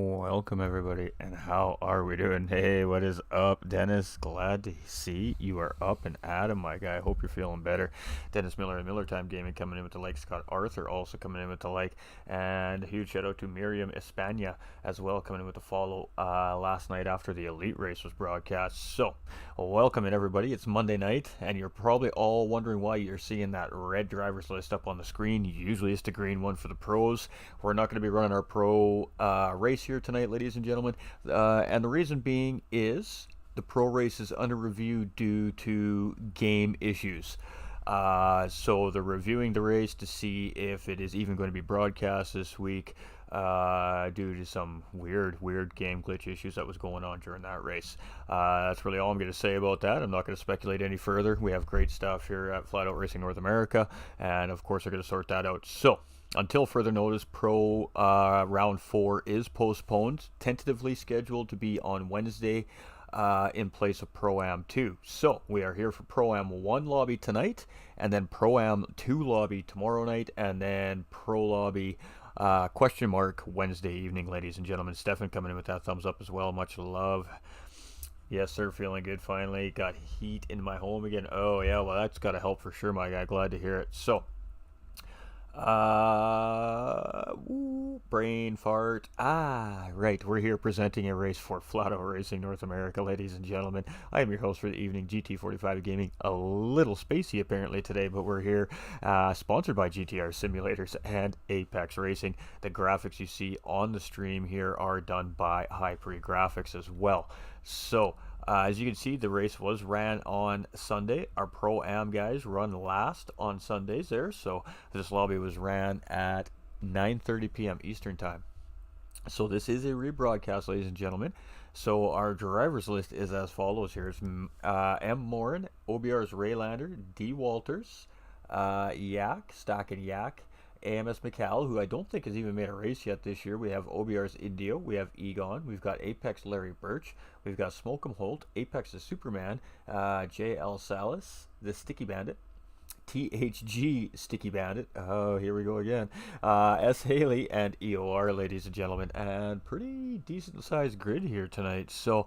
Welcome everybody, and how are we doing? Hey, what is up, Dennis? Glad to see you are up and at 'em, my guy. Hope you're feeling better. Dennis Miller and Miller Time Gaming coming in with the like. Scott Arthur also coming in with the like, and a huge shout out to Miriam Espana as well, coming in with the follow last night after the Elite Race was broadcast. So, welcome in everybody. It's Monday night, and you're probably all wondering why you're seeing that red drivers list up on the screen. Usually it's the green one for the pros. We're not going to be running our pro race here tonight, ladies and gentlemen, and the reason being is the pro race is under review due to game issues. So they're reviewing the race to see if it is even going to be broadcast this week due to some weird game glitch issues that was going on during that race. That's really all I'm going to say about that. I'm not going to speculate any further. We have great stuff here at Flat Out Racing North America, and of course, they're going to sort that out. So, until further notice, Pro Round 4 is postponed, tentatively scheduled to be on Wednesday in place of Pro-Am 2. So, we are here for Pro-Am 1 lobby tonight, and then Pro-Am 2 lobby tomorrow night, and then Pro Lobby question mark Wednesday evening, ladies and gentlemen. Stefan coming in with that thumbs up as well. Much love. Yes, sir. Feeling good finally. Got heat in my home again. Oh, yeah. Well, that's got to help for sure, my guy. Glad to hear it. So, brain fart. Right. We're here presenting a race for Flat Out Racing North America, ladies and gentlemen. I am your host for the evening, GT45 Gaming. A little spacey apparently today, but we're here, sponsored by GTR Simulators and Apex Racing. The graphics you see on the stream here are done by High Pre Graphics as well. So, as you can see, the race was ran on Sunday. Our Pro-Am guys run last on Sundays there. So this lobby was ran at 9:30 p.m. Eastern Time. So this is a rebroadcast, ladies and gentlemen. So our drivers list is as follows here. It's M. Morin, OBR's Raylander, D. Walters, Yak, Stack and Yak, AMS McCall, who I don't think has even made a race yet this year. We have OBR's Indio. We have Egon. We've got Apex Larry Birch. We've got Smoke'em Holt. Apex the Superman. JL Salas, the Sticky Bandit. THG Sticky Bandit. Oh, here we go again. S. Haley and EOR, ladies and gentlemen. And pretty decent sized grid here tonight. So,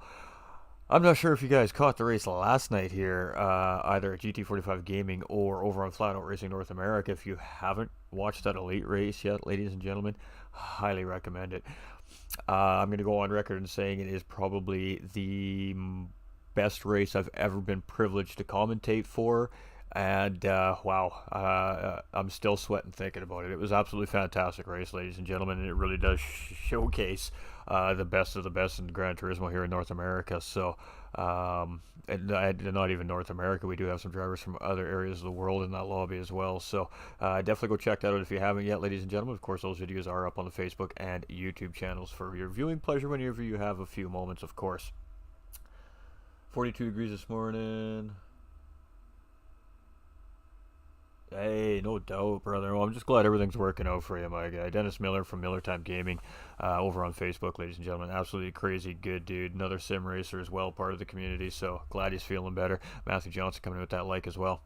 I'm not sure if you guys caught the race last night here, either at GT45 Gaming or over on Flat Out Racing North America. If you haven't watched that Elite race yet, ladies and gentlemen, highly recommend it. I'm going to go on record and saying it is probably the best race I've ever been privileged to commentate for. And wow, I'm still sweating thinking about it. It was absolutely fantastic race, ladies and gentlemen, and it really does showcase the best of the best in Gran Turismo here in North America. So, and not even North America, we do have some drivers from other areas of the world in that lobby as well. So, definitely go check that out if you haven't yet, ladies and gentlemen. Of course, those videos are up on the Facebook and YouTube channels for your viewing pleasure whenever you have a few moments, of course. 42 degrees this morning. Hey, no doubt, brother. Well, I'm just glad everything's working out for you, my guy. Dennis Miller from Miller Time Gaming over on Facebook, ladies and gentlemen. Absolutely crazy good dude. Another sim racer as well, part of the community. So glad he's feeling better. Matthew Johnson coming in with that like as well.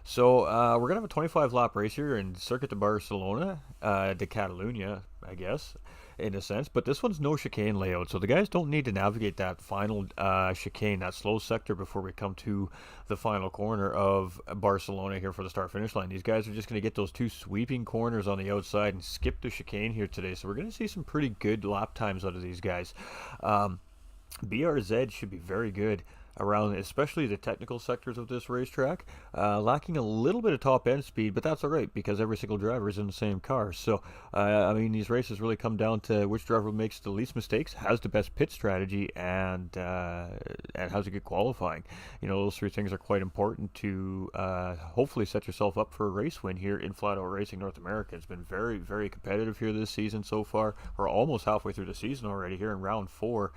So we're going to have a 25 lap race here in Circuit de Barcelona, de Catalunya, I guess, in a sense. But this one's no chicane layout, so the guys don't need to navigate that final chicane, that slow sector, before we come to the final corner of Barcelona here for the start-finish line. These guys are just going to get those two sweeping corners on the outside and skip the chicane here today. So we're going to see some pretty good lap times out of these guys. BRZ should be very good around especially the technical sectors of this racetrack, lacking a little bit of top end speed, but that's all right because every single driver is in the same car. So I mean, these races really come down to which driver makes the least mistakes, has the best pit strategy, and has a good qualifying. You know, those three things are quite important to hopefully set yourself up for a race win here in Flat Out Racing North America. It's been very competitive here this season so far. We're almost halfway through the season already here in round 4.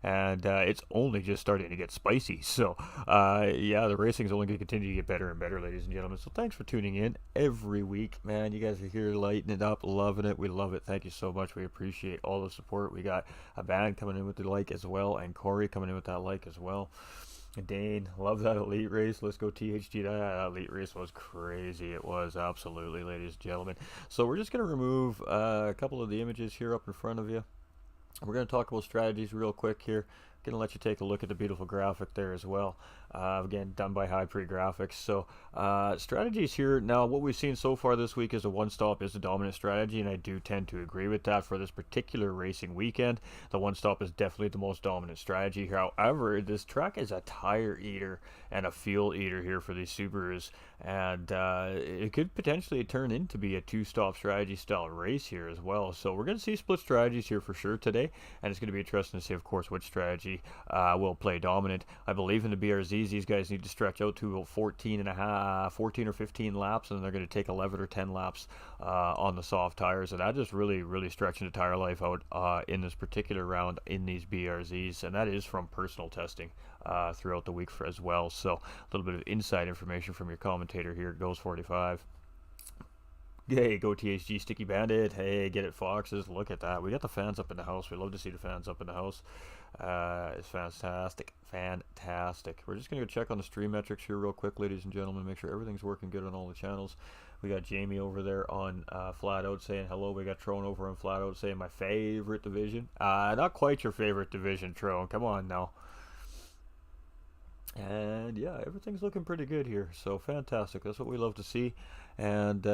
And it's only just starting to get spicy. So, yeah, the racing is only going to continue to get better and better, ladies and gentlemen. So thanks for tuning in every week. Man, you guys are here lighting it up, loving it. We love it. Thank you so much. We appreciate all the support. We got a band coming in with the like as well, and Corey coming in with that like as well. Dane, love that Elite race. Let's go THG. That Elite race was crazy. It was, absolutely, ladies and gentlemen. So we're just going to remove a couple of the images here up in front of you. We're going to talk about strategies real quick here. Going to let you take a look at the beautiful graphic there as well. Again, done by High Pre Graphics. So strategies here. Now, what we've seen so far this week is a one-stop is the dominant strategy, and I do tend to agree with that for this particular racing weekend. The one-stop is definitely the most dominant strategy here. However, this track is a tire eater and a fuel eater here for these Subarus, and it could potentially turn into be a two-stop strategy style race here as well. So we're going to see split strategies here for sure today, and it's going to be interesting to see, of course, which strategy will play dominant. I believe in the BRZs, these guys need to stretch out to 14 or 15 laps, and they're going to take 11 or 10 laps on the soft tires, and that is really stretching the tire life out in this particular round in these BRZs, and that is from personal testing throughout the week as well. So a little bit of inside information from your commentator here at Ghost 45. Hey, go THG Sticky Bandit. Hey, get it Foxes. Look at that. We got the fans up in the house. We love to see the fans up in the house. It's fantastic. Fantastic. We're just going to go check on the stream metrics here real quick, ladies and gentlemen. Make sure everything's working good on all the channels. We got Jamie over there on Flat Out saying hello. We got Trone over on Flat Out saying my favorite division. Not quite your favorite division, Trone. Come on now. And yeah, everything's looking pretty good here. So fantastic. That's what we love to see. And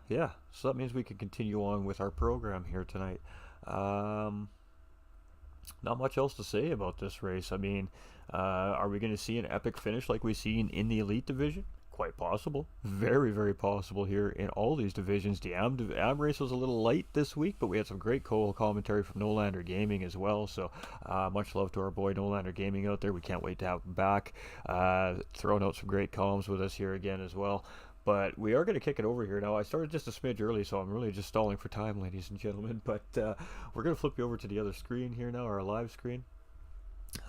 yeah, so that means we can continue on with our program here tonight. Not much else to say about this race. I mean, are we going to see an epic finish like we've seen in the Elite Division? Quite possible. Very possible here in all these divisions. The AM race was a little light this week, but we had some great commentary from Nolander Gaming as well. So much love to our boy Nolander Gaming out there. We can't wait to have him back. Throwing out some great comms with us here again as well. But we are going to kick it over here now. I started just a smidge early, so I'm really just stalling for time, ladies and gentlemen. But we're going to flip you over to the other screen here now, our live screen.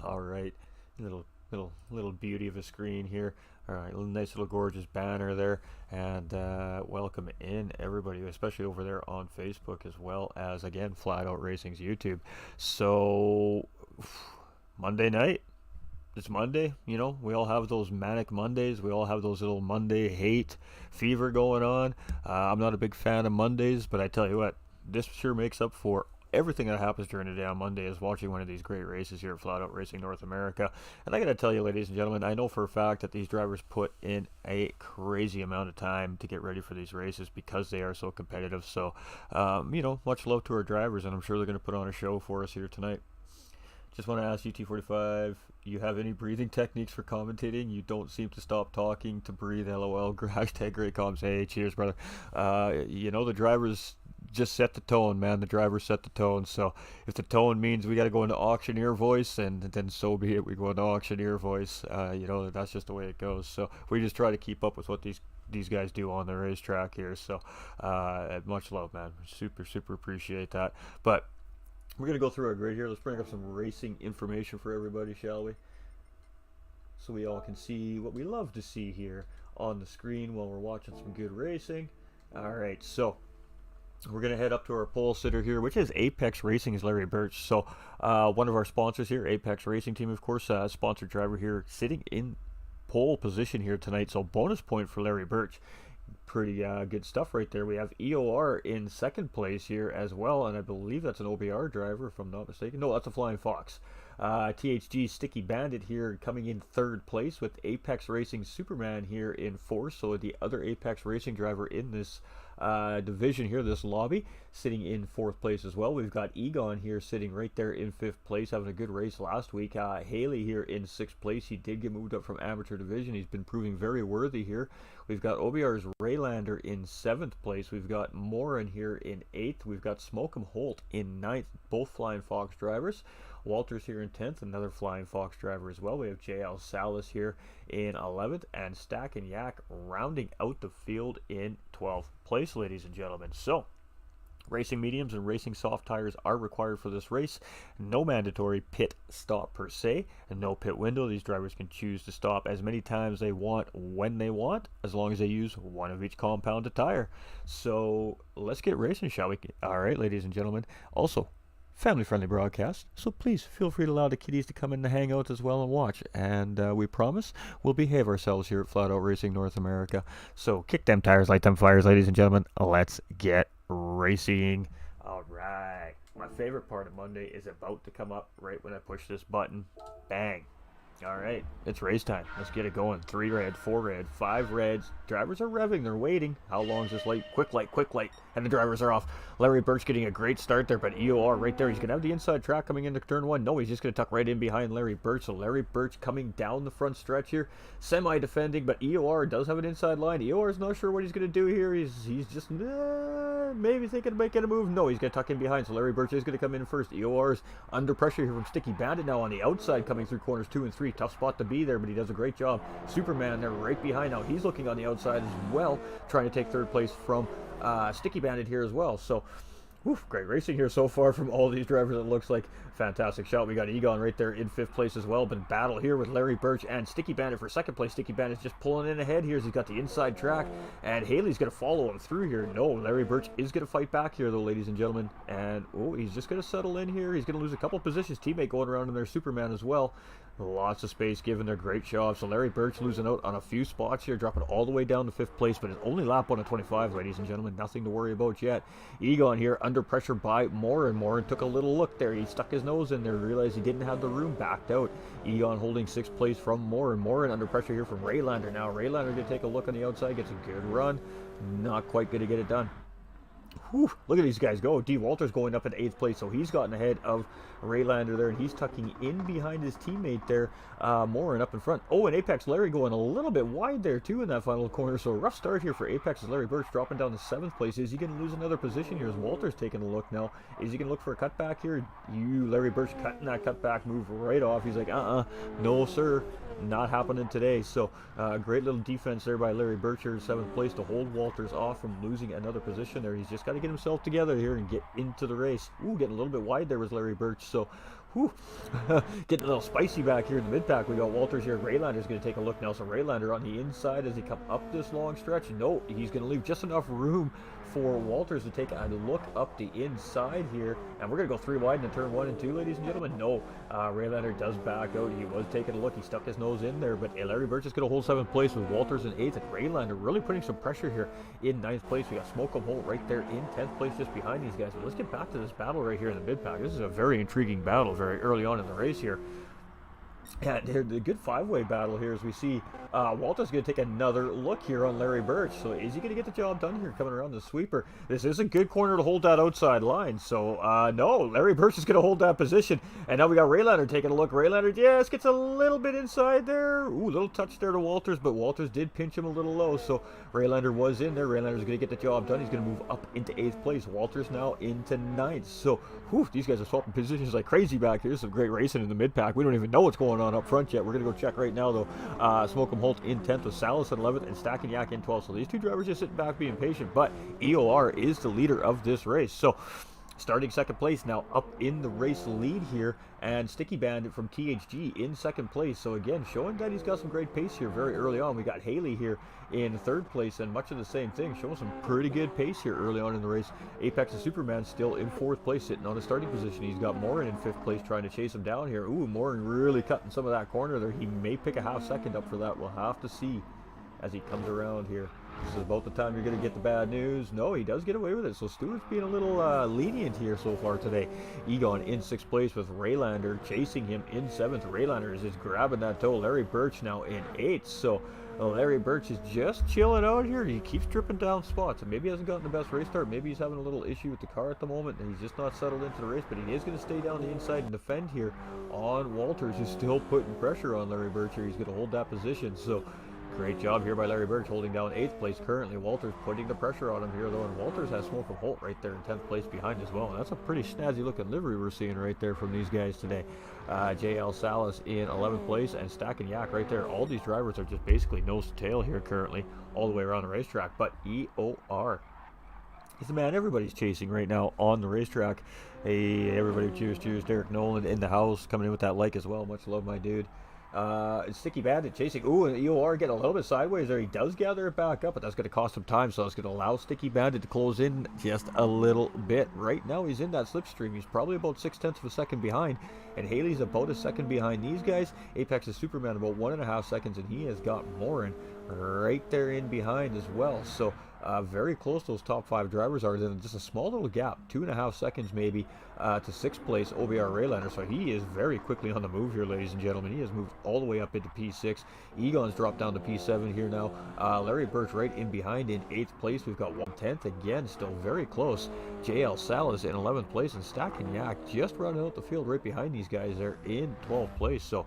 All right, little beauty of a screen here. All right, nice little gorgeous banner there, and welcome in everybody, especially over there on Facebook as well as again Flat Out Racing's YouTube. So Monday night. It's Monday, you know, we all have those manic Mondays. We all have those little Monday hate fever going on. I'm not a big fan of Mondays, but I tell you what, this sure makes up for everything that happens during the day on Monday is watching one of these great races here at Flat Out Racing North America. And I got to tell you, ladies and gentlemen, I know for a fact that these drivers put in a crazy amount of time to get ready for these races because they are so competitive. So, you know, much love to our drivers, and I'm sure they're going to put on a show for us here tonight. Just want to ask GT45, you have any breathing techniques for commentating? You don't seem to stop talking to breathe, LOL. Hashtag great comms. Hey, cheers, brother. You know, the drivers just set the tone, man. The drivers set the tone. So if the tone means we got to go into auctioneer voice, and then so be it. We go into auctioneer voice. You know, that's just the way it goes. So we just try to keep up with what these guys do on the racetrack here. So much love, man. Super appreciate that. But we're going to go through our grid here. Let's bring up some racing information for everybody, shall we? So we all can see what we love to see here on the screen while we're watching some good racing. All right, so we're going to head up to our pole sitter here, which is Apex Racing's Larry Birch. So one of our sponsors here, Apex Racing Team, of course, sponsored driver here, sitting in pole position here tonight. So bonus point for Larry Birch. Pretty good stuff right there. We have EOR in second place here as well, and I believe that's an OBR driver, if I'm not mistaken. No, that's a Flying Fox. THG Sticky Bandit here coming in third place, with Apex Racing Superman here in fourth. So the other Apex Racing driver in this division here, this lobby, sitting in fourth place as well. We've got Egon here sitting right there in fifth place, having a good race last week. Haley here in sixth place. He did get moved up from amateur division. He's been proving very worthy here. We've got OBR's Raylander in seventh place. We've got Morin here in eighth. We've got Smokem Holt in ninth, both Flying Fox drivers. Walters here in 10th, another Flying Fox driver as well. We have JL Salas here in 11th, and Stack and Yak rounding out the field in 12th place, ladies and gentlemen. So, racing mediums and racing soft tires are required for this race. No mandatory pit stop per se, and no pit window. These drivers can choose to stop as many times they want when they want, as long as they use one of each compounded tire. So, let's get racing, shall we? All right, ladies and gentlemen. Also, family-friendly broadcast, so please feel free to allow the kiddies to come in the hangout as well and watch. And we promise we'll behave ourselves here at Flat Out Racing North America. So kick them tires, light them fires, ladies and gentlemen. Let's get racing. All right, my favorite part of Monday is about to come up right when I push this button. Bang. All right, it's race time. Let's get it going. 3 red, 4 red, 5 reds. Drivers are revving. They're waiting. How long is this light? Quick light, quick light. And the drivers are off. Larry Birch getting a great start there, but EOR right there. He's going to have the inside track coming into turn 1. No, he's just going to tuck right in behind Larry Birch. So Larry Birch coming down the front stretch here. Semi-defending, but EOR does have an inside line. EOR is not sure what he's going to do here. He's just maybe thinking of making a move. No, he's going to tuck in behind. So Larry Birch is going to come in first. EOR is under pressure here from Sticky Bandit now on the outside coming through corners 2 and 3. Tough spot to be there, but he does a great job. Superman there right behind now. He's looking on the outside as well, trying to take 3rd place from Sticky Bandit here as well. So, great racing here so far from all these drivers. It looks like fantastic shot. We got Egon right there in 5th place as well. But battle here with Larry Birch and Sticky Bandit for 2nd place. Sticky Bandit's just pulling in ahead here as he's got the inside track, and Haley's going to follow him through here. No, Larry Birch is going to fight back here though, ladies and gentlemen. And he's just going to settle in here. He's going to lose a couple positions. Teammate going around in there, Superman as well. Lots of space given their great job. So Larry Birch losing out on a few spots here, dropping all the way down to 5th place, but it's only lap 1 of 25, ladies and gentlemen. Nothing to worry about yet. Egon here under pressure by more and more, and took a little look there. He stuck his nose in there, realized he didn't have the room, backed out. Egon holding 6th place from more and under pressure here from Raylander now. Raylander going to take a look on the outside, gets a good run. Not quite going to get it done. Look at these guys go. D. Walters going up in 8th place, so he's gotten ahead of Raylander there, and he's tucking in behind his teammate there, more and up in front. And Apex Larry going a little bit wide there too in that final corner, so a rough start here for Apex as Larry Birch dropping down to 7th place. Is he going to lose another position here as Walters taking a look now? Is he going to look for a cutback here? Larry Birch cutting that cutback move right off. He's like, no sir, not happening today. So great little defense there by Larry Birch here in 7th place to hold Walters off from losing another position there. He's just got to get himself together here and get into the race. Getting a little bit wide there was Larry Birch. So getting a little spicy back here in the mid-pack. We got Walters here. Raylander's going to take a look now. So Raylander on the inside as he come up this long stretch. No, he's going to leave just enough room for Walters to take a look up the inside here. And we're going to go 3 wide in turn 1 and 2, ladies and gentlemen. No, Raylander does back out. He was taking a look. He stuck his nose in there. But Larry Birch is going to hold 7th place with Walters in 8th. And Raylander really putting some pressure here in 9th place. We got Smoke 'em Holt right there in 10th place just behind these guys. But let's get back to this battle right here in the mid-pack. This is a very intriguing battle very early on in the race here. Yeah, the good 5-way battle here as we see Walter's going to take another look here on Larry Birch. So is he going to get the job done here coming around the sweeper? This is a good corner to hold that outside line. So no, Larry Birch is going to hold that position. And now we got Raylander taking a look. Raylander, yes, gets a little bit inside there. Little touch there to Walters, but Walters did pinch him a little low. So Raylander was in there. Raylander's going to get the job done. He's going to move up into 8th place. Walters now into 9th. So these guys are swapping positions like crazy back here. Some great racing in the mid-pack. We don't even know what's going on up front yet. We're going to go check right now, though. Smoke 'em Holt in 10th with Salas in 11th and Stacking Yak in 12th. So these two drivers just sitting back being patient, but EOR is the leader of this race. So starting 2nd place now up in the race lead here, and Sticky Bandit from THG in 2nd place. So again, showing that he's got some great pace here very early on. We got Haley here in 3rd place, and much of the same thing, showing some pretty good pace here early on in the race. Apex and Superman still in 4th place, sitting on a starting position. He's got Morin in 5th place trying to chase him down here. Morin really cutting some of that corner there. He may pick a half second up for that. We'll have to see as he comes around here. This is about the time you're going to get the bad news. No, he does get away with it. So Stewart's being a little lenient here so far today. Egon in 6th place with Raylander chasing him in 7th. Raylander is just grabbing that toe. Larry Birch now in 8th. So Larry Birch is just chilling out here. He keeps tripping down spots, and maybe he hasn't gotten the best race start. Maybe he's having a little issue with the car at the moment, and he's just not settled into the race. But he is going to stay down the inside and defend here on Walters, who's still putting pressure on Larry Birch here. He's going to hold that position. So great job here by Larry Birch holding down 8th place currently. Walters putting the pressure on him here though, and Walters has Smoke 'em Holt right there in 10th place behind as well. And that's a pretty snazzy looking livery we're seeing right there from these guys today. JL Salas in 11th place and Stacking Yak right there. All these drivers are just basically nose to tail here currently all the way around the racetrack. But EOR is the man everybody's chasing right now on the racetrack. Hey everybody, cheers. Derek Nolan in the house coming in with that like as well. Much love, my dude. Sticky Bandit chasing. And EOR getting a little bit sideways there. He does gather it back up, but that's going to cost him time, so it's going to allow Sticky Bandit to close in just a little bit. Right now, he's in that slipstream. He's probably about 0.6 of a second behind, and Haley's about a second behind these guys. Apex is Superman about 1.5 seconds, and he has got Morin right there in behind as well. So Very close those top 5 drivers are. Then just a small little gap, 2.5 seconds maybe, to 6th place OBR Raylander. So he is very quickly on the move here, ladies and gentlemen. He has moved all the way up into P6. Egon's dropped down to P7 here now. Larry Birch right in behind in 8th place. We've got 1/10 again, still very close. JL Salas in 11th place, and Stack and Yak just running out the field right behind these guys there in 12th place. So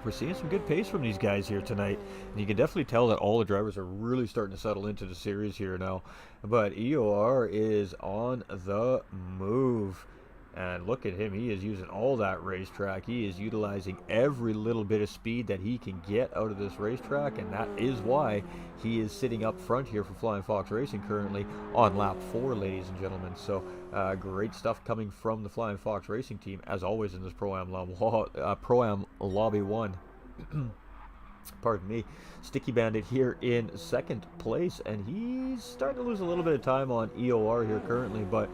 we're seeing some good pace from these guys here tonight, and you can definitely tell that all the drivers are really starting to settle into the series here now. But EOR is on the move, and look at him. He is using all that racetrack. He is utilizing every little bit of speed that he can get out of this racetrack, and that is why he is sitting up front here for Flying Fox Racing currently on lap 4, ladies and gentlemen. So great stuff coming from the Flying Fox Racing team, as always in this Pro-Am Lobby 1. Pardon me. Sticky Bandit here in 2nd place, and he's starting to lose a little bit of time on EOR here currently, but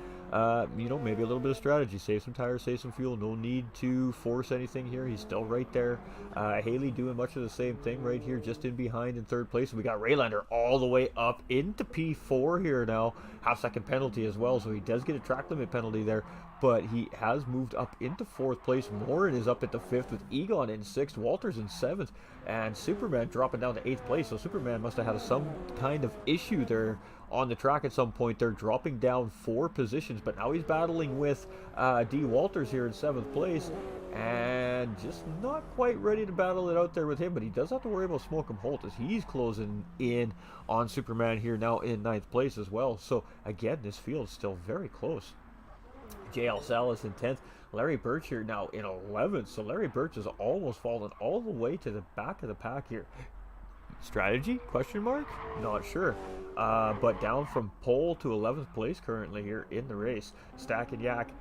you know, maybe a little bit of strategy. Save some tires, save some fuel. No need to force anything here. He's still right there. Haley doing much of the same thing right here, just in behind in 3rd place. And we got Raylander all the way up into P4 here now. Half-second penalty as well, so he does get a track limit penalty there. But he has moved up into 4th place. Morin is up into 5th with Egon in 6th. Walters in 7th. And Superman dropping down to 8th place. So Superman must have had some kind of issue there on the track at some point. They're dropping down 4 positions, but now he's battling with D. Walters here in 7th place, and just not quite ready to battle it out there with him, but he does have to worry about Smoke'em Holt as he's closing in on Superman here now in 9th place as well. So again, this field is still very close. JL Salas in 10th. Larry Birch here now in 11th, so Larry Birch has almost fallen all the way to the back of the pack here. Strategy? Question mark? Not sure. But down from pole to 11th place currently here in the race. Stack and Yak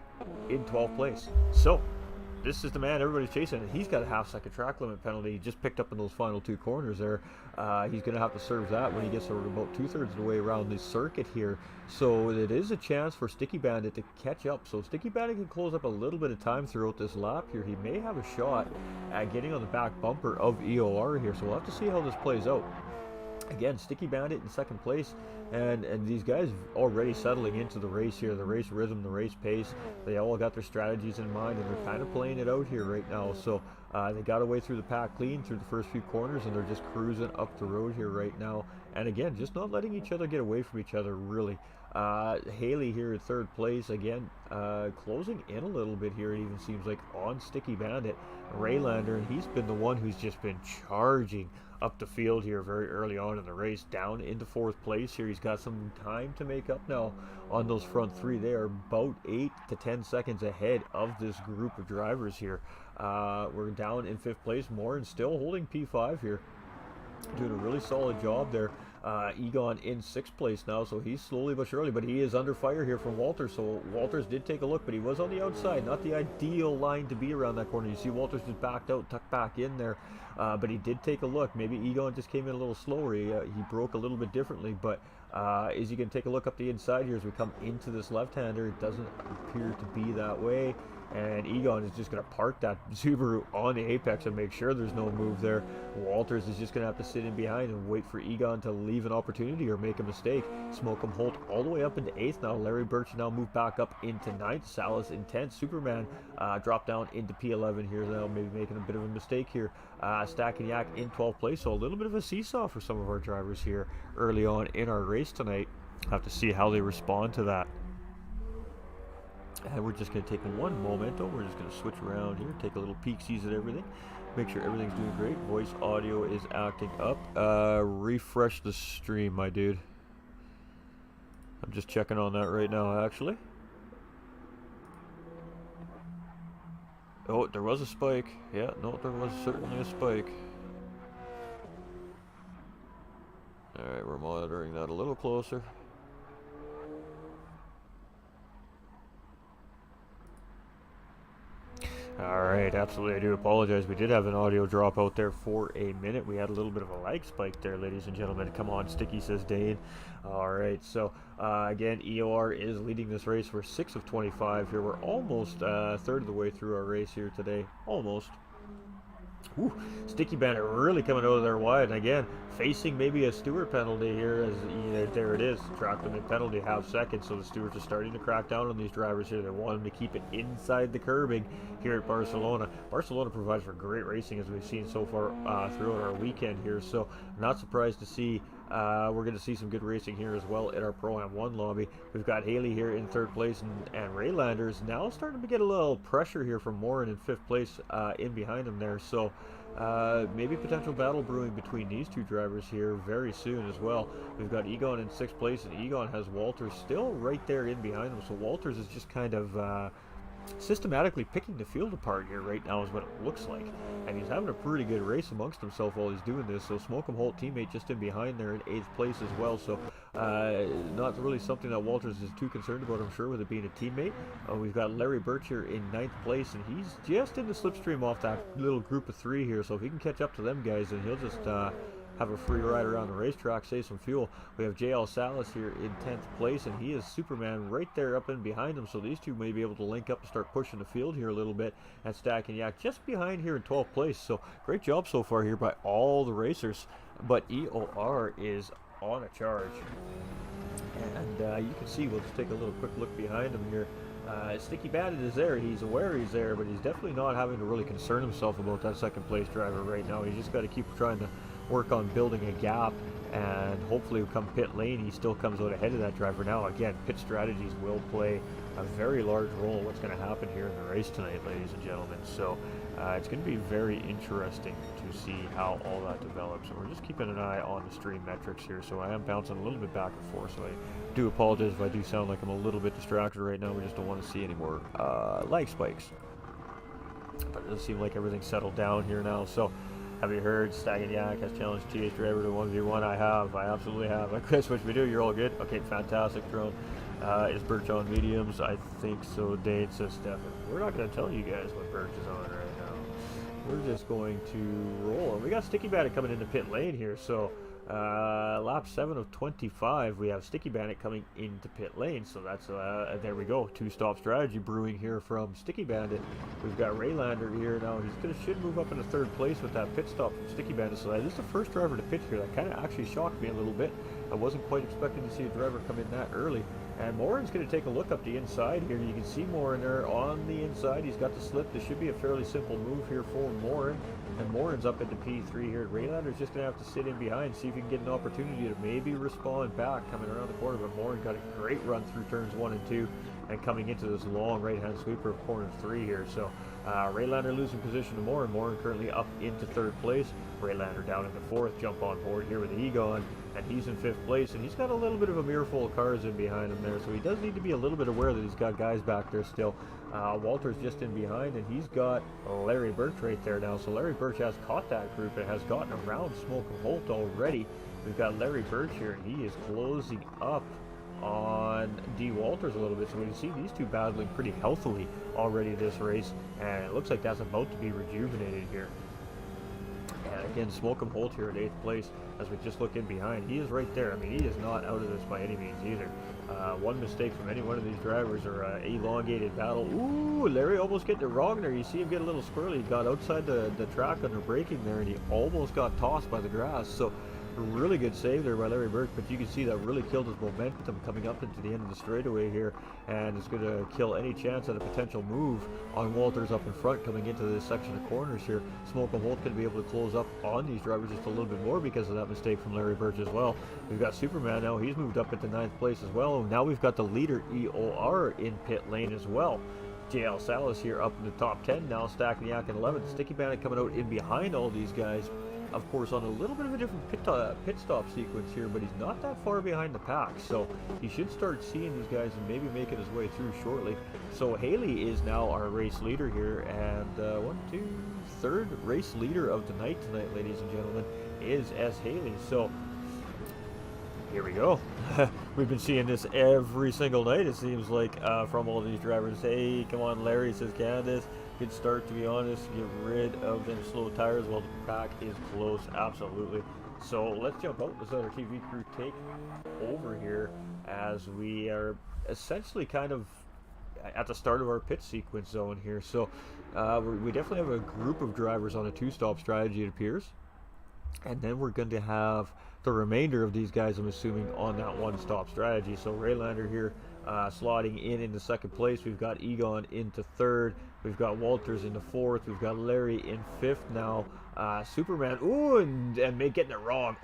in 12th place. So this is the man everybody's chasing, and he's got a half-second track limit penalty he just picked up in those final 2 corners there. He's going to have to serve that when he gets about 2/3 of the way around the circuit here. So it is a chance for Sticky Bandit to catch up. So Sticky Bandit can close up a little bit of time throughout this lap here. He may have a shot at getting on the back bumper of EOR here. So we'll have to see how this plays out. Again, Sticky Bandit in 2nd place, and these guys already settling into the race here, the race rhythm, the race pace. They all got their strategies in mind, and they're kind of playing it out here right now. So they got away through the pack clean through the first few corners, and they're just cruising up the road here right now. And again, just not letting each other get away from each other, really. Haley here in 3rd place, again, closing in a little bit here, it even seems like, on Sticky Bandit. Raylander, and he's been the one who's just been charging up the field here very early on in the race, down into 4th place here. He's got some time to make up now on those front 3. They are about 8 to 10 seconds ahead of this group of drivers here. We're down in 5th place. Morin still holding P5 here, doing a really solid job there. Egon in 6th place now, so he's slowly but surely, but he is under fire here from Walters. So Walters did take a look, but he was on the outside, not the ideal line to be around that corner. You see Walters just backed out, tucked back in there, but he did take a look. Maybe Egon just came in a little slower. He broke a little bit differently, but as you can take a look up the inside here as we come into this left-hander, it doesn't appear to be that way. And Egon is just going to park that Subaru on the apex and make sure there's no move there. Walters is just going to have to sit in behind and wait for Egon to leave an opportunity or make a mistake. Smoke'em Holt all the way up into 8th now. Larry Birch now moved back up into 9th. Salas in 10th. Superman dropped down into P11 here now, maybe making a bit of a mistake here. Stack and Yak in 12th place. So a little bit of a seesaw for some of our drivers here early on in our race tonight. Have to see how they respond to that. And we're just going to take one momento. We're just going to switch around here, take a little peek-sees at everything, make sure everything's doing great. Voice audio is acting up. Refresh the stream, my dude. I'm just checking on that right now, actually. Oh, there was a spike. Yeah, no, there was certainly a spike. Alright, we're monitoring that a little closer. Alright, absolutely, I do apologize. We did have an audio drop out there for a minute. We had a little bit of a lag spike there, ladies and gentlemen. Come on, Sticky, says Dane. Alright, so again, EOR is leading this race. We're 6 of 25 here. We're almost a third of the way through our race here today. Almost. Ooh, Sticky Bandit really coming out of there wide, and again, facing maybe a Stewart penalty here, as there it is, track limit penalty, half second, so the Stewards are starting to crack down on these drivers here. They want them to keep it inside the curbing here at Barcelona. Barcelona provides for great racing, as we've seen so far throughout our weekend here, so not surprised to see we're going to see some good racing here as well at our Pro-Am 1 lobby. We've got Haley here in third place, and Ray Landers now starting to get a little pressure here from Morin in fifth place in behind him there. So maybe potential battle brewing between these two drivers here very soon as well. We've got Egon in sixth place, and Egon has Walters still right there in behind him. So Walters is just kind of systematically picking the field apart here right now is what it looks like, and he's having a pretty good race amongst himself while he's doing this. So Smoke'em Holt teammate just in behind there in eighth place as well, so not really something that Walters is too concerned about, I'm sure, with it being a teammate. We've got Larry Birch here in ninth place, and he's just in the slipstream off that little group of three here, so if he can catch up to them guys, then he'll just have a free ride around the racetrack, save some fuel. We have JL Salas here in 10th place, and he is Superman right there up in behind him, so these two may be able to link up and start pushing the field here a little bit, and Stack and Yak just behind here in 12th place. So great job so far here by all the racers, but EOR is on a charge, and you can see, we'll just take a little quick look behind him here. Sticky Bandit is there, he's aware he's there, but he's definitely not having to really concern himself about that second place driver right now. He's just got to keep trying to work on building a gap, and hopefully come pit lane he still comes out ahead of that driver. Now again, pit strategies will play a very large role in what's going to happen here in the race tonight, ladies and gentlemen, so it's going to be very interesting to see how all that develops, and we're just keeping an eye on the stream metrics here. So I am bouncing a little bit back and forth, so I do apologize if I do sound like I'm a little bit distracted right now. We just don't want to see any more lag spikes, but it does seem like everything's settled down here now. So have you heard Stag and Yak has challenged TH Driver to 1v1? I have. I absolutely have. Chris, what should we do? You're all good? Okay, fantastic, Drone. Is Birch on mediums? I think so, Dane, says Stefan. We're not going to tell you guys what Birch is on right now. We're just going to roll. And we got Sticky Bandit coming into pit lane here, so lap 7 of 25, we have Sticky Bandit coming into pit lane, so that's there we go, two-stop strategy brewing here from Sticky Bandit. We've got Raylander here now. Should move up into third place with that pit stop from Sticky Bandit, so that is the first driver to pit here. That kind of actually shocked me a little bit. I wasn't quite expecting to see a driver come in that early. And Morin's going to take a look up the inside here. You can see Morin there on the inside. He's got the slip. This should be a fairly simple move here for Morin. And Morin's up into P3 here. Raylander's just going to have to sit in behind, see if he can get an opportunity to maybe respond back coming around the corner. But Morin got a great run through turns 1 and 2 and coming into this long right-hand sweeper of corner 3 here. So Raylander losing position to Morin. Morin currently up into third place. Raylander down into fourth. Jump on board here with Egon, and he's in fifth place, and he's got a little bit of a mirror full of cars in behind him there, so he does need to be a little bit aware that he's got guys back there still. Walter's just in behind, and he's got Larry Birch right there now, so Larry Birch has caught that group and has gotten around Smoke'em Holt already. We've got Larry Birch here, and he is closing up on D. Walters a little bit, so we can see these two battling pretty healthily already this race, and it looks like that's about to be rejuvenated here. And again, Smoke'em Holt here at 8th place. As we just look in behind, he is right there. I mean, he is not out of this by any means either. One mistake from any one of these drivers, or elongated battle. Ooh, Larry almost getting it wrong there. You see him get a little squirrely. He got outside the track under braking there, and he almost got tossed by the grass. So a really good save there by Larry Birch, but you can see that really killed his momentum coming up into the end of the straightaway here, and it's going to kill any chance at a potential move on Walters up in front coming into this section of corners here. Smoke'em Holt going to be able to close up on these drivers just a little bit more because of that mistake from Larry Birch as well. We've got Superman now. He's moved up into 9th place as well. Now we've got the leader EOR in pit lane as well. JL Salas here up in the top 10 now, stacking Yak in 11th. Sticky Bandit coming out in behind all these guys, of course, on a little bit of a different pit stop sequence here, but he's not that far behind the pack, so he should start seeing these guys and maybe making his way through shortly. So Haley is now our race leader here, and third race leader of the night tonight, ladies and gentlemen, is S. Haley. So here we go. We've been seeing this every single night, it seems like, from all these drivers. Hey, come on, Larry, says Candace. Good start, to be honest. Get rid of them slow tires while the pack is close. Absolutely. So let's jump out. Let's let our TV crew take over here as we are essentially kind of at the start of our pit sequence zone here. So we definitely have a group of drivers on a two-stop strategy, it appears. And then we're going to have the remainder of these guys, I'm assuming, on that one-stop strategy. So Raylander here slotting in into second place. We've got Egon into third. We've got Walters into fourth. We've got Larry in fifth now. Superman, ooh, and getting it wrong.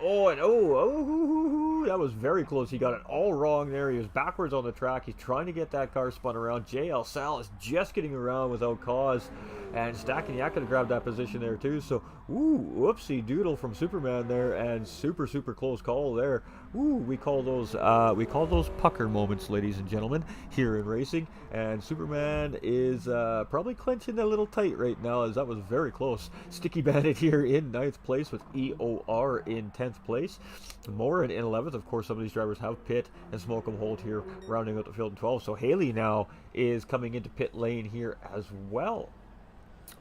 That was very close. He got it all wrong there. He was backwards on the track. He's trying to get that car spun around. JL Sal is just getting around without cause. And Stackenyak could have grabbed that position there too. So, whoopsie doodle from Superman there, and super close call there. We call those pucker moments, ladies and gentlemen, here in racing. And Superman is probably clenching a little tight right now, as that was very close. Sticky Bandit here in 9th place with EOR in 10th place. Morin in 11th. Of course, some of these drivers have pit, and Smoke 'em Holt here rounding out the field in 12th. So Haley now is coming into pit lane here as well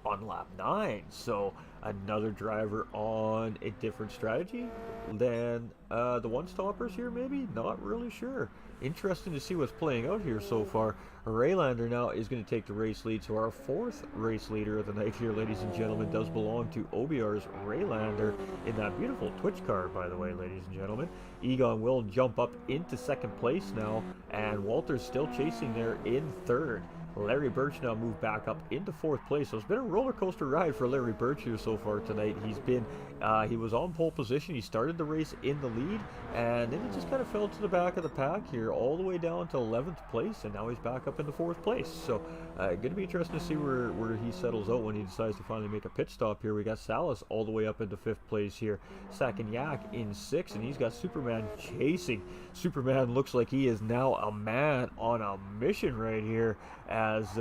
on lap 9. So another driver on a different strategy than the one-stoppers here, maybe? Not really sure. Interesting to see what's playing out here so far. Raylander now is going to take the race lead. So our 4th race leader of the night here, ladies and gentlemen, does belong to OBR's Raylander in that beautiful Twitch car, by the way, ladies and gentlemen. Egon will jump up into 2nd place now, and Walter's still chasing there in 3rd. Larry Birch now moved back up into 4th place. So it's been a roller coaster ride for Larry Birch here so far tonight. He was on pole position. He started the race in the lead, and then he just kind of fell to the back of the pack here, all the way down to 11th place, and now he's back up in the 4th place. So going to be interesting to see where he settles out when he decides to finally make a pit stop here. We got Salas all the way up into 5th place here. Stackenyak in 6th, and he's got Superman chasing. Superman looks like he is now a man on a mission right here, as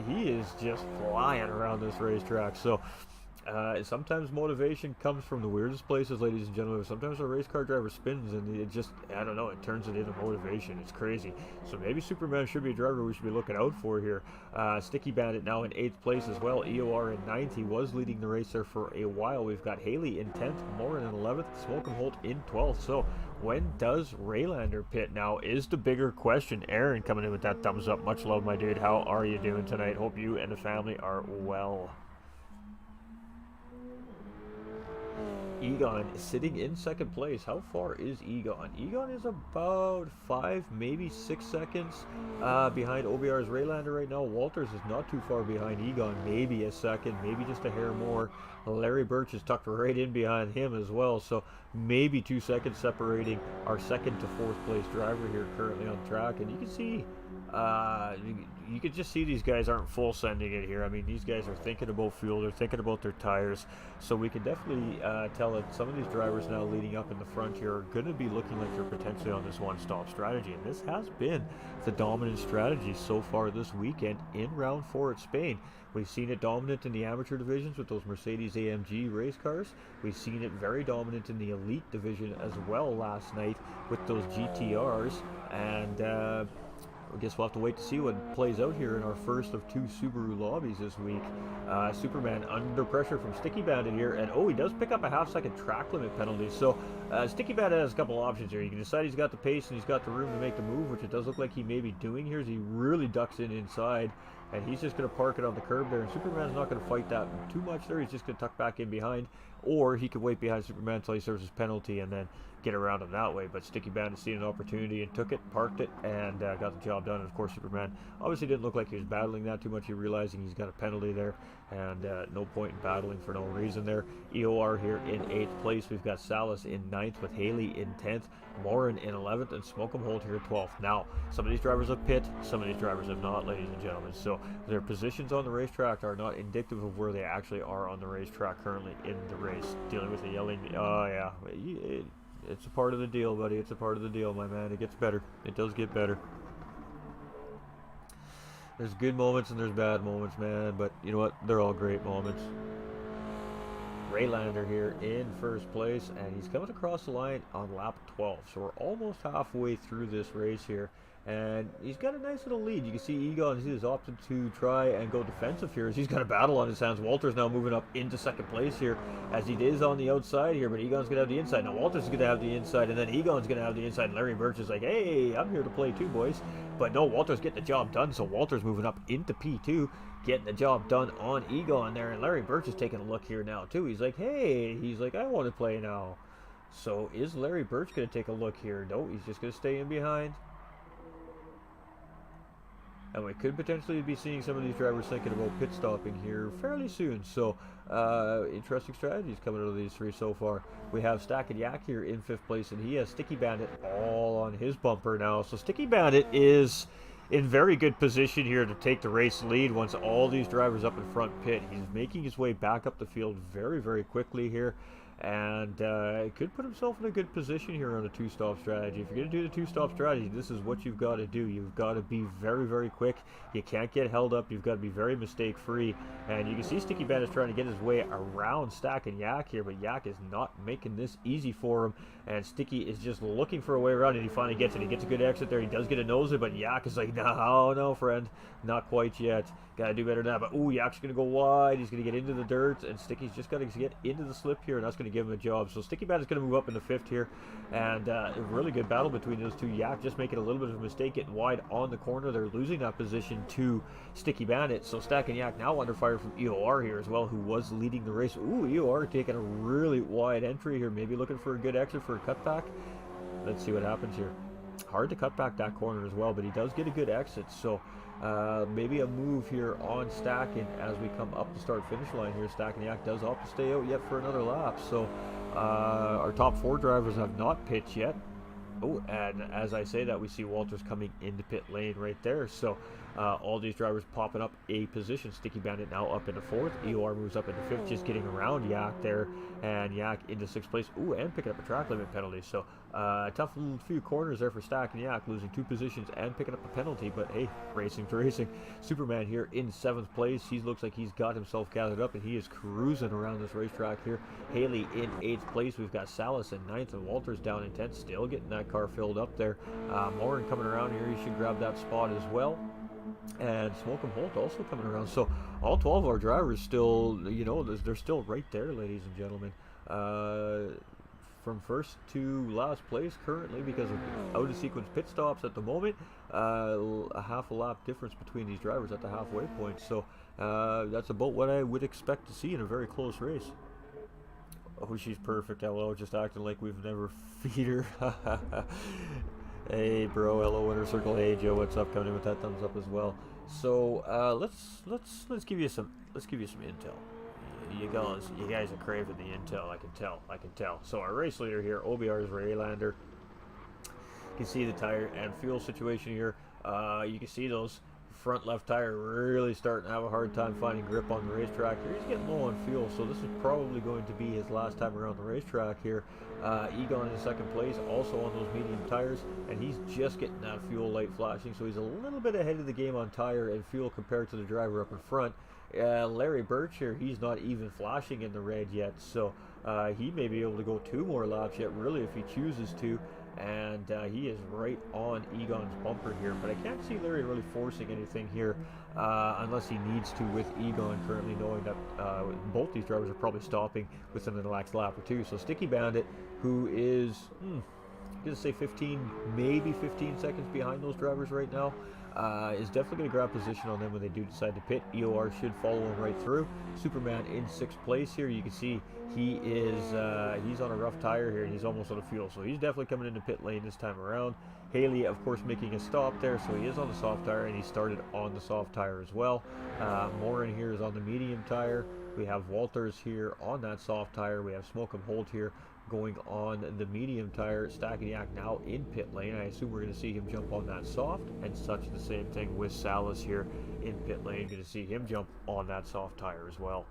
he is just flying around this racetrack. So sometimes motivation comes from the weirdest places, ladies and gentlemen. Sometimes a race car driver spins and it just, I don't know, it turns it into motivation. It's crazy. So maybe Superman should be a driver we should be looking out for here. Sticky Bandit now in 8th place as well. EOR in 9th. He was leading the race there for a while. We've got Haley in 10th, Morin in 11th, Smoke 'em Holt in 12th. So when does Raylander pit now is the bigger question. Aaron coming in with that thumbs up. Much love, my dude. How are you doing tonight? Hope you and the family are well. Egon is sitting in 2nd place. How far is Egon? Egon is about 5, maybe 6 seconds behind OBR's Raylander right now. Walters is not too far behind Egon, maybe a second, maybe just a hair more. Larry Birch is tucked right in behind him as well, so maybe 2 seconds separating our 2nd to 4th place driver here currently on track. And you can see you can just see these guys aren't full sending it here. I mean, these guys are thinking about fuel, they're thinking about their tires, so we can definitely tell that some of these drivers now leading up in the front here are going to be looking like they're potentially on this one-stop strategy, and this has been the dominant strategy so far this weekend in round 4 at Spain. We've seen it dominant in the amateur divisions with those Mercedes AMG race cars. We've seen it very dominant in the elite division as well last night with those GTRs, and I guess we'll have to wait to see what plays out here in our first of 2 Subaru lobbies this week. Superman under pressure from Sticky Bandit here, and he does pick up a half-second track limit penalty. So Sticky Bandit has a couple options here. You can decide he's got the pace and he's got the room to make the move, which it does look like he may be doing here, as he really ducks in inside, and he's just going to park it on the curb there, and Superman's not going to fight that too much there. He's just going to tuck back in behind, or he could wait behind Superman until he serves his penalty and then get around him that way. But Sticky Bandit seen an opportunity and took it, parked it, and got the job done. And of course, Superman obviously didn't look like he was battling that too much. He realizing he's got a penalty there, and no point in battling for no reason there. EOR here in 8th place. We've got Salas in 9th with Haley in 10th, Morin in 11th, and Smoke 'em Holt here 12th. Now, some of these drivers have pit, some of these drivers have not, ladies and gentlemen. So their positions on the racetrack are not indicative of where they actually are on the racetrack currently in the race. Dealing with the yelling, oh yeah, it's a part of the deal, buddy. It's a part of the deal, my man. It gets better. It does get better. There's good moments and there's bad moments, man, but you know what? They're all great moments. Raylander here in 1st place, and he's coming across the line on lap 12. So we're almost halfway through this race here, And he's got a nice little lead. You can see Egon has opted to try and go defensive here as he's got a battle on his hands. Walter's now moving up into second place here as he is on the outside here, but Egon's going to have the inside. Now Walter's going to have the inside, and then Egon's going to have the inside. And Larry Birch is like, hey, I'm here to play too, boys. But no, Walter's getting the job done, so Walter's moving up into P2, getting the job done on Egon there. And Larry Birch is taking a look here now too. He's like, hey, I want to play now. So is Larry Birch going to take a look here? No, he's just going to stay in behind. And we could potentially be seeing some of these drivers thinking about pit stopping here fairly soon. So, interesting strategies coming out of these three so far. We have Stack and Yak here in 5th place, and he has Sticky Bandit all on his bumper now. So Sticky Bandit is in very good position here to take the race lead once all these drivers up in front pit. He's making his way back up the field very, very quickly here. And could put himself in a good position here on a two-stop strategy. If you're going to do the two-stop strategy, this is what you've got to do. You've got to be very, very quick. You can't get held up. You've got to be very mistake-free. And you can see Sticky Bandit's trying to get his way around Stack and Yak here, but Yak is not making this easy for him. And Sticky is just looking for a way around, and he finally gets it. He gets a good exit there. He does get a nose it, but Yak is like, no, friend. Not quite yet. Got to do better than that. But, ooh, Yak's going to go wide. He's going to get into the dirt, and Sticky's just got to get into the slip here, and that's going to give him a job. So Sticky Bandit's going to move up into 5th here, and a really good battle between those two. Yak just making a little bit of a mistake, getting wide on the corner. They're losing that position to Sticky Bandit. So Stack and Yak now under fire from EOR here as well, who was leading the race. Ooh, EOR taking a really wide entry here, maybe looking for a good exit for a cutback. Let's see what happens here. Hard to cut back that corner as well, but he does get a good exit. So maybe a move here on Stack, and as we come up the start-finish line here, Stack and Yak does opt to stay out yet for another lap. So our top 4 drivers have not pitched yet. Oh, and as I say that, we see Walters coming into pit lane right there. So all these drivers popping up a position. Sticky Bandit now up into 4th. EOR moves up into 5th, just getting around Yak there. And Yak into 6th place. Ooh, and picking up a track limit penalty. So tough little few corners there for Stack and Yak, losing 2 positions and picking up a penalty. But hey, racing to racing. Superman here in 7th place. He looks like he's got himself gathered up, and he is cruising around this racetrack here. Haley in 8th place. We've got Salas in 9th, and Walters down in 10th, still getting that car filled up there. Morin coming around here. He should grab that spot as well. And Smoke and Holt also coming around. So all 12 of our drivers still, you know, they're still right there, ladies and gentlemen. From first to last place currently, because of out of sequence pit stops at the moment. A half a lap difference between these drivers at the halfway point. So that's about what I would expect to see in a very close race. Oh, she's perfect. Hello, just acting like we've never feed her. Hey, bro. Hello, Winter Circle. Hey, Joe. What's up? Coming in with that thumbs up as well. So let's give you some intel. You guys are craving the intel. I can tell. So our race leader here, OBR's Raylander. You can see the tire and fuel situation here. You can see those front left tire really starting to have a hard time finding grip on the racetrack here. He's getting low on fuel, so this is probably going to be his last time around the racetrack here. Egon in 2nd place, also on those medium tires, and he's just getting that fuel light flashing, so he's a little bit ahead of the game on tire and fuel compared to the driver up in front. Larry Birch here, he's not even flashing in the red yet, so he may be able to go 2 more laps yet, really, if he chooses to. And he is right on Egon's bumper here, but I can't see Larry really forcing anything here unless he needs to with Egon, currently knowing that both these drivers are probably stopping within the next lap or 2. So Sticky Bandit, who is, I'm going to say 15, maybe 15 seconds behind those drivers right now, is definitely going to grab position on them when they do decide to pit. EOR should follow him right through. Superman in 6th place here. You can see he is he's on a rough tire here, and he's almost out of fuel, so he's definitely coming into pit lane this time around. Haley, of course, making a stop there, so he is on the soft tire, and he started on the soft tire as well. Morin here is on the medium tire. We have Walters here on that soft tire. We have Smoke and Holt here going on the medium tire. Stack and Yak now in pit lane. I assume we're going to see him jump on that soft, and such the same thing with Salas here in pit lane. Going to see him jump on that soft tire as well.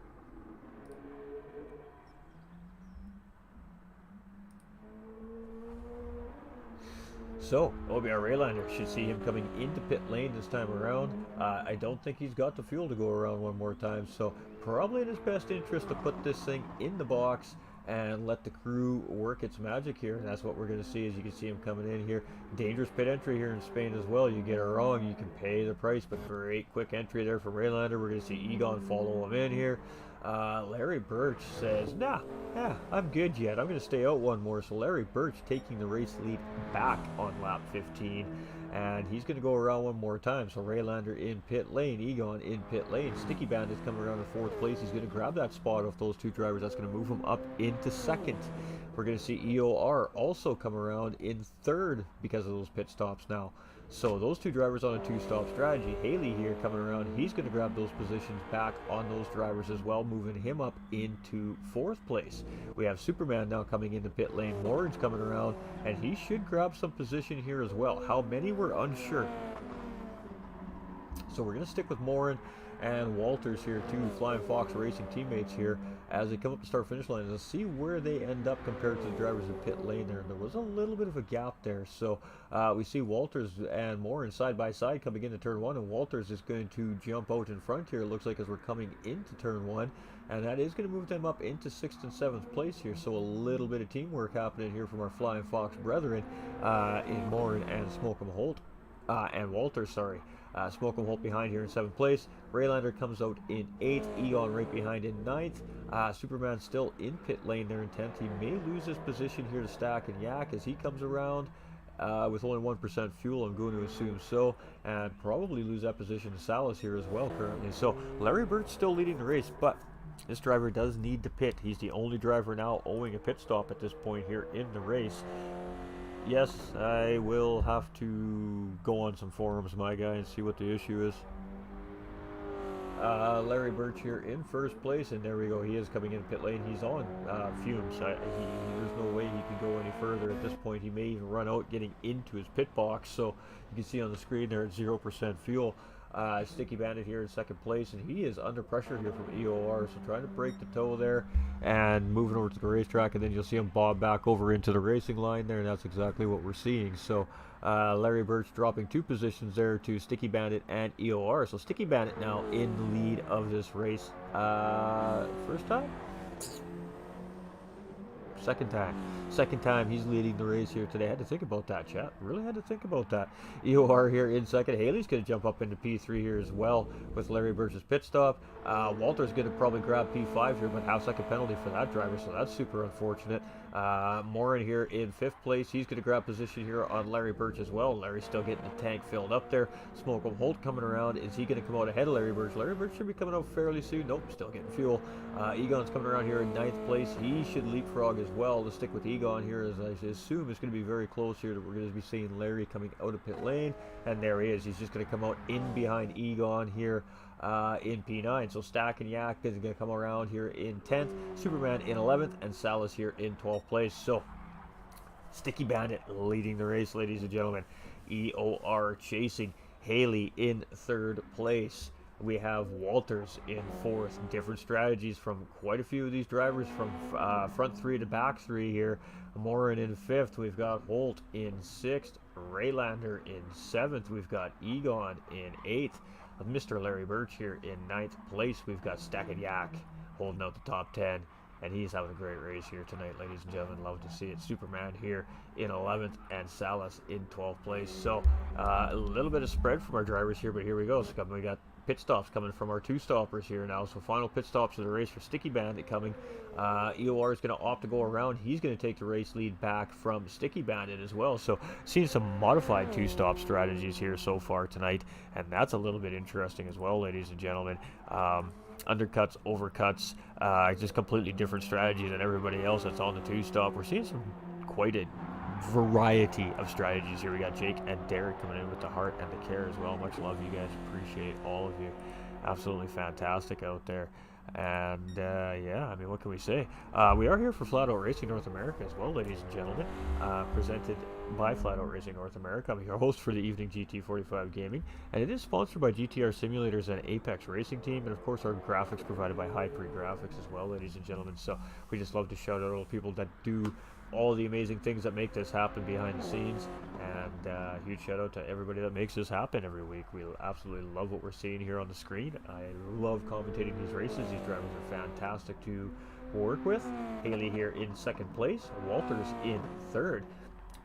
So, OBR Raylander should see him coming into pit lane this time around. I don't think he's got the fuel to go around one more time, so probably in his best interest to put this thing in the box and let the crew work its magic here. And that's what we're going to see, as you can see him coming in here. Dangerous pit entry here in Spain as well. You get it wrong, you can pay the price, but great quick entry there from Raylander. We're going to see Egon follow him in here. Larry Birch says, nah, yeah, I'm good yet. I'm going to stay out one more. So Larry Birch taking the race lead back on lap 15. And he's going to go around one more time. So Raylander in pit lane, Egon in pit lane. Sticky Bandit's coming around in fourth place. He's going to grab that spot off those two drivers. That's going to move him up into second. We're going to see EOR also come around in third because of those pit stops now. So those two drivers on a two-stop strategy. Haley here coming around. He's going to grab those positions back on those drivers as well, moving him up into fourth place. We have Superman now coming into pit lane. Morin's coming around, and he should grab some position here as well. How many, we're unsure. So we're going to stick with Morin and Walters here, two Flying Fox Racing teammates here, as they come up to start finish line. Let's see where they end up compared to the drivers in pit lane there. There was a little bit of a gap there. So we see Walters and Morin side by side coming into turn one, and Walters is going to jump out in front here, it looks like, as we're coming into turn one. And that is going to move them up into 6th and 7th place here. So a little bit of teamwork happening here from our Flying Fox brethren in Morin and Smokem Holt. And Walters, sorry. Smokem Holt behind here in 7th place. Raylander comes out in 8th. Egon right behind in 9th. Superman still in pit lane there in 10th. He may lose his position here to Stack and Yak as he comes around with only 1% fuel, I'm going to assume so. And probably lose that position to Salas here as well currently. So Larry Bird's still leading the race, but this driver does need to pit. He's the only driver now owing a pit stop at this point here in the race. Yes, I will have to go on some forums, my guy, and see what the issue is. Larry Birch here in first place, and there we go. He is coming in pit lane. He's on fumes. There's no way he can go any further at this point. He may even run out getting into his pit box. So you can see on the screen there at 0% fuel. Sticky Bandit here in second place, and he is under pressure here from EOR, so trying to break the toe there and moving over to the racetrack, and then you'll see him bob back over into the racing line there, and that's exactly what we're seeing. So Larry Birch dropping 2 positions there to Sticky Bandit and EOR. So Sticky Bandit now in the lead of this race. First time? Second time he's leading the race here today. I had to think about that, chat. Really had to think about that. EOR here in second. Haley's going to jump up into P3 here as well with Larry Birch's pit stop. Walter's going to probably grab P5 here, but half-second penalty for that driver, so that's super unfortunate. Morin here in 5th place. He's going to grab position here on Larry Birch as well. Larry's still getting the tank filled up there. Smokem Holt coming around. Is he going to come out ahead of Larry Birch? Larry Birch should be coming out fairly soon. Nope, still getting fuel. Egon's coming around here in 9th place. He should leapfrog as well. Let's stick with Egon here, as I assume it's going to be very close here that we're going to be seeing Larry coming out of pit lane. And there he is. He's just going to come out in behind Egon here in P9. So Stack and Yak is going to come around here in 10th, Superman in 11th, and Salas here in 12th place. So Sticky Bandit leading the race, ladies and gentlemen. EOR chasing. Haley in 3rd place. We have Walters in 4th. Different strategies from quite a few of these drivers, from front 3 to back 3 here. Morin in 5th. We've got Holt in 6th. Raylander in 7th. We've got Egon in 8th. Mr. Larry Birch here in 9th place. We've got Stack and Yak holding out the top 10. And he's having a great race here tonight, ladies and gentlemen. Love to see it. Superman here in 11th and Salas in 12th place. So a little bit of spread from our drivers here, but here we go. So we got pit stops coming from our 2 stoppers here now. So final pit stops of the race for Sticky Bandit coming. EOR is going to opt to go around. He's going to take the race lead back from Sticky Bandit as well. So seeing some modified 2-stop strategies here so far tonight, and that's a little bit interesting as well, ladies and gentlemen. Undercuts, overcuts, just completely different strategy than everybody else that's on the 2-stop. We're seeing some quite a variety of strategies here. We got Jake and Derek coming in with the heart and the care as well. Much love, you guys. Appreciate all of you. Absolutely fantastic out there. And yeah, I mean, what can we say? We are here for Flat Out Racing North America as well, ladies and gentlemen. Presented by Flat Out Racing North America. I'm your host for the evening, GT45 Gaming, and it is sponsored by GTR Simulators and Apex Racing Team, and of course our graphics provided by High Pre Graphics as well, ladies and gentlemen. So we just love to shout out all the people that do all the amazing things that make this happen behind the scenes, and huge shout out to everybody that makes this happen every week. We absolutely love what we're seeing here on the screen. I love commentating these races. These drivers are fantastic to work with. Haley here in second place. Walters in third.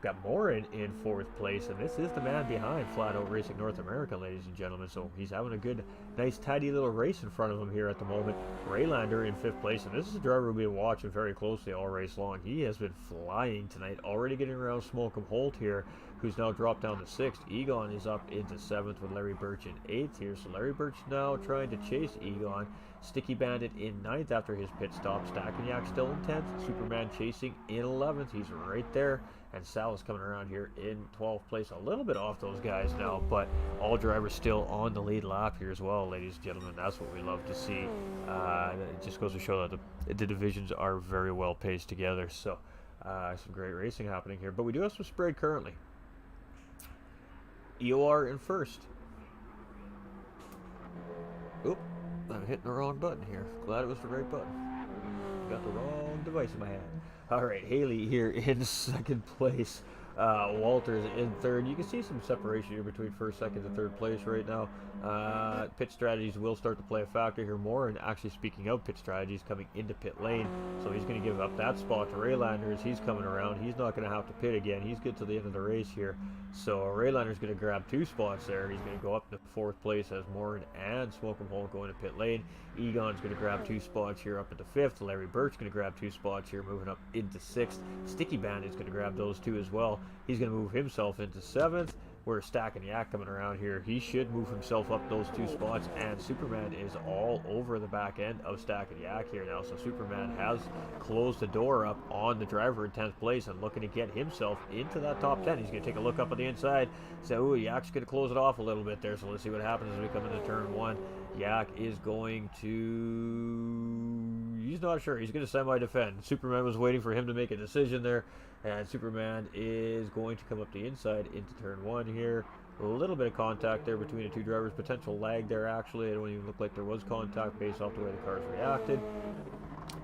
Got Morin in fourth place, and this is the man behind Flat Out Racing North America, ladies and gentlemen. So he's having a good, nice, tidy little race in front of him here at the moment. Raylander in fifth place, and this is a driver we've been watching very closely all race long. He has been flying tonight, already getting around Smolcombe Holt here, who's now dropped down to sixth. Egon is up into seventh with Larry Birch in eighth here. So Larry Birch now trying to chase Egon. Sticky Bandit in ninth after his pit stop. Stackenyak still in 10th. Superman chasing in 11th. He's right there. And Sal is coming around here in 12th place. A little bit off those guys now, but all drivers still on the lead lap here as well, ladies and gentlemen. That's what we love to see. It just goes to show that the divisions are very well paced together. So some great racing happening here. But we do have some spread currently. EOR in first. Oop. I'm hitting the wrong button here. Glad it was the right button. Got the wrong device in my hand. Alright, Haley here in second place. Walters in third. You can see some separation here between first, second, and third place right now. Pit strategies will start to play a factor here more. And actually, speaking of pit strategies, coming into pit lane. So he's going to give up that spot to Raylander as he's coming around. He's not going to have to pit again. He's good to the end of the race here. So Raylander's going to grab two spots there. He's going to go up to fourth place as Morin and Smolcombe Holt going to pit lane. Egon's going to grab two spots here up into fifth. Larry Birch going to grab two spots here, moving up into sixth. Sticky Bandit's going to grab those two as well. He's going to move himself into seventh. We're Stacking Yak coming around here. He should move himself up those two spots, and Superman is all over the back end of Stacking Yak here now. So Superman has closed the door up on the driver in 10th place and looking to get himself into that top 10. He's going to take a look up on the inside. So, ooh, Yak's going to close it off a little bit there. So let's see what happens as we come into turn one. Yak is going to... He's not sure. He's going to semi-defend. Superman was waiting for him to make a decision there. And Superman is going to come up the inside into turn one here. A little bit of contact there between the two drivers. Potential lag there, actually. It don't even look like there was contact based off the way the cars reacted.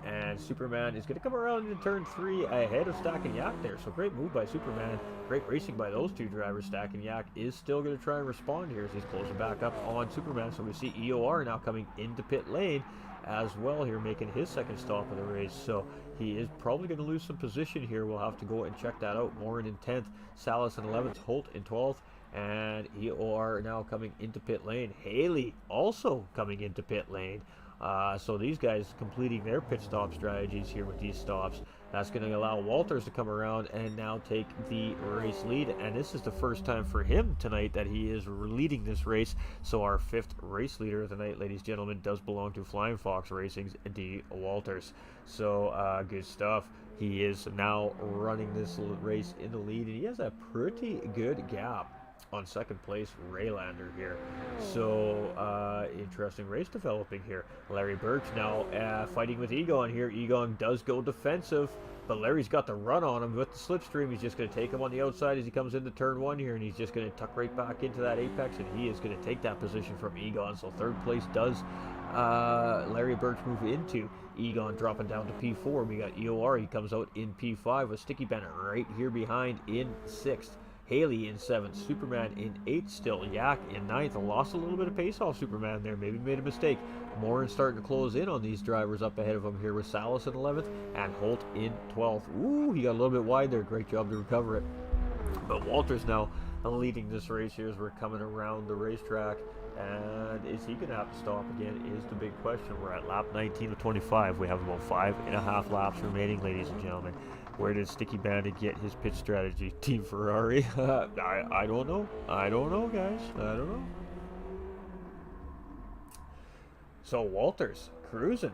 And Superman is going to come around into turn three ahead of Stacking Yak there. So great move by Superman. Great racing by those two drivers. Stacking Yak is still going to try and respond here as he's closing back up on Superman. So we see EOR now coming into pit lane as well here, making his second stop of the race. So he is probably going to lose some position here. We'll have to go and check that out. Morin in 10th, Salas in 11th, Holt in 12th, and EOR now coming into pit lane. Haley also coming into pit lane. So these guys completing their pit stop strategies here with these stops. That's going to allow Walters to come around and now take the race lead. And this is the first time for him tonight that he is leading this race. So our fifth race leader of the night, ladies and gentlemen, does belong to Flying Fox Racing's D. Walters. So good stuff. He is now running this race in the lead, and he has a pretty good gap on second place Raylander here. So interesting race developing here. Larry Birch now fighting with Egon here. Egon does go defensive, but Larry's got the run on him with the slipstream. He's just going to take him on the outside as he comes into turn one here, and he's just going to tuck right back into that apex, and he is going to take that position from Egon. So third place does Larry Birch move into. Egon dropping down to P4. We got EOR. He comes out in P5 with Sticky Bandit right here behind in 6th. Haley in 7th, Superman in 8th still, Yak in 9th. Lost a little bit of pace off Superman there, maybe made a mistake. Morin starting to close in on these drivers up ahead of him here with Salas in 11th and Holt in 12th. Ooh, he got a little bit wide there, great job to recover it. But Walters now leading this race here as we're coming around the racetrack. And is he going to have to stop again is the big question. We're at lap 19 of 25. We have about 5.5 laps remaining, ladies and gentlemen. Where did Sticky Bandit get his pit strategy? Team Ferrari? I don't know. I don't know, guys. I don't know. So Walters cruising.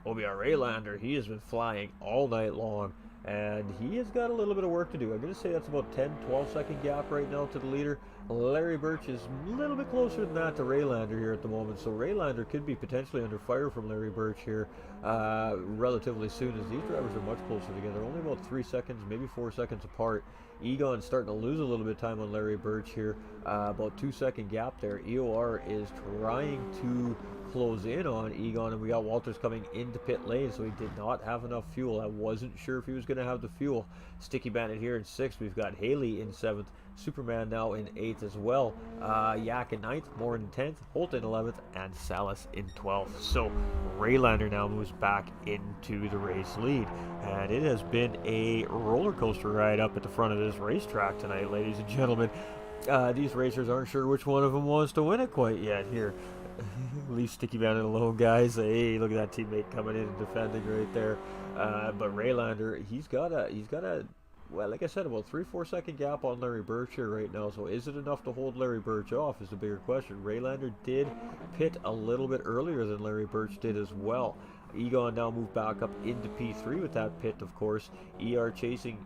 OBR Raylander, he has been flying all night long, and he has got a little bit of work to do. I'm going to say that's about 10-12 second gap right now to the leader. Larry Birch is a little bit closer than that to Raylander here at the moment, so Raylander could be potentially under fire from Larry Birch here relatively soon, as these drivers are much closer together, only about 3 seconds, maybe 4 seconds apart. Egon's starting to lose a little bit of time on Larry Birch here, about 2 second gap there. EOR is trying to close in on Egon, and we got Walters coming into pit lane, so he did not have enough fuel. I wasn't sure if he was going to have the fuel. Sticky Bandit here in 6th. We've got Haley in 7th. Superman now in 8th as well. Yak in 9th. Moore in 10th. Holt in 11th. And Salas in 12th. So Raylander now moves back into the race lead. And it has been a roller coaster ride up at the front of this racetrack tonight, ladies and gentlemen. These racers aren't sure which one of them wants to win it quite yet here. Leave Sticky Bandit alone, guys. Hey, look at that teammate coming in and defending right there. But Raylander, he's got a, well, like I said, about 3-4 second gap on Larry Birch here right now. So is it enough to hold Larry Birch off is the bigger question. Raylander did pit a little bit earlier than Larry Birch did as well. Egon now moved back up into P3 with that pit, of course. EOR chasing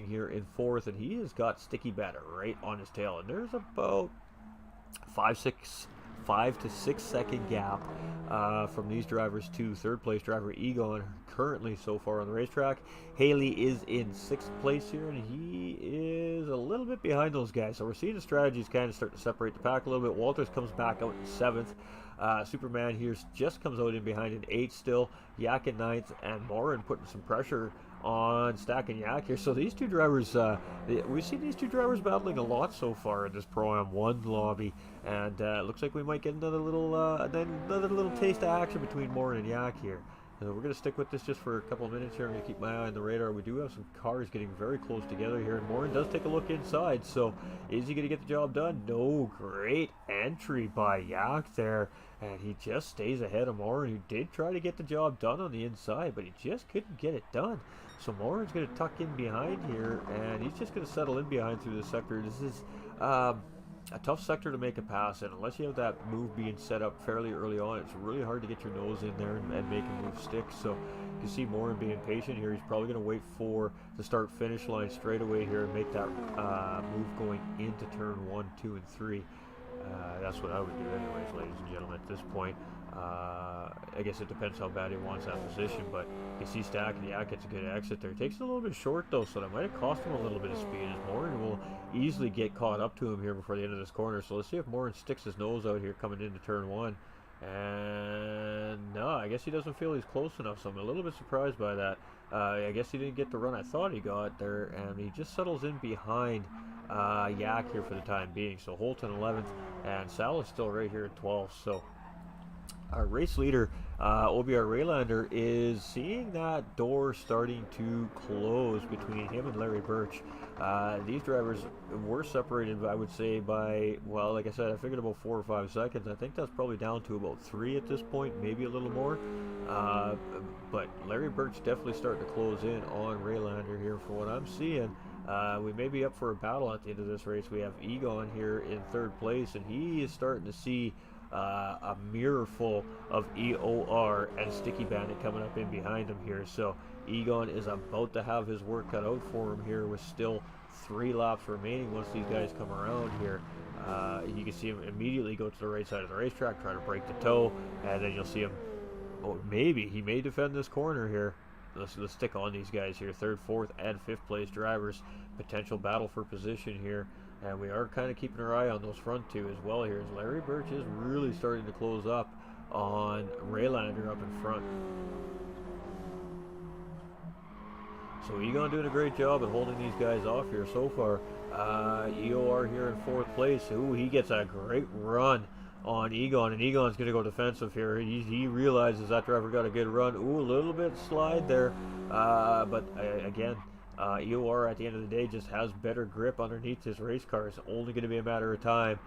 here in 4th, and he has got Sticky Bandit right on his tail. And there's about 5 to 6 second gap from these drivers to 3rd place driver Egon currently so far on the racetrack. Haley is in 6th place here, and he is a little bit behind those guys. So we're seeing the strategies kind of start to separate the pack a little bit. Walters comes back out in 7th. Superman here just comes out in behind in 8th still. Yak in 9th, and Morin putting some pressure on Stack and Yak here. So these two drivers, we've seen these two drivers battling a lot so far in this Pro-Am 1 lobby, and it looks like we might get another little taste of action between Morin and Yak here. We're going to stick with this just for a couple of minutes here. I'm going to keep my eye on the radar. We do have some cars getting very close together here, and Morin does take a look inside. So is he going to get the job done? No. Great entry by Yak there, and he just stays ahead of Morin, who did try to get the job done on the inside, but he just couldn't get it done. So Morin's going to tuck in behind here, and he's just going to settle in behind through the sector. This is a tough sector to make a pass in. Unless you have that move being set up fairly early on, it's really hard to get your nose in there and make a move stick. So you can see Morin being patient here. He's probably going to wait for the start-finish line straight away here and make that move going into turn 1, 2, and 3. That's what I would do anyways, ladies and gentlemen, at this point. I guess it depends how bad he wants that position, but you see Stack and Yak gets a good exit there. It takes it a little bit short though, so that might have cost him a little bit of speed, as Morin will easily get caught up to him here before the end of this corner. So let's see if Morin sticks his nose out here coming into turn 1. And no, I guess he doesn't feel he's close enough, so I'm a little bit surprised by that. I guess he didn't get the run I thought he got there, and he just settles in behind Yak here for the time being. So Holt in 11th, and Sal is still right here at 12th. So our race leader, OBR Raylander, is seeing that door starting to close between him and Larry Birch. These drivers were separated, I would say, by, well, like I said, I figured about 4 or 5 seconds. I think that's probably down to about 3 at this point, maybe a little more. But Larry Birch definitely starting to close in on Raylander here for what I'm seeing. We may be up for a battle at the end of this race. We have Egon here in 3rd place, and he is starting to see a mirror full of EOR and Sticky Bandit coming up in behind him here. So Egon is about to have his work cut out for him here with still 3 laps remaining once these guys come around here. You can see him immediately go to the right side of the racetrack, try to break the toe, and then you'll see him, oh, maybe he may defend this corner here. Let's stick on these guys here, 3rd, 4th, and 5th place drivers. Potential battle for position here. And we are kind of keeping our eye on those front 2 as well here, as Larry Birch is really starting to close up on Raylander up in front. So Egon doing a great job at holding these guys off here so far. EOR here in 4th place. Ooh, he gets a great run on Egon, and Egon's going to go defensive here. He realizes that driver got a good run. Ooh, a little bit slide there, but again, EOR at the end of the day just has better grip underneath his race car. It's only going to be a matter of time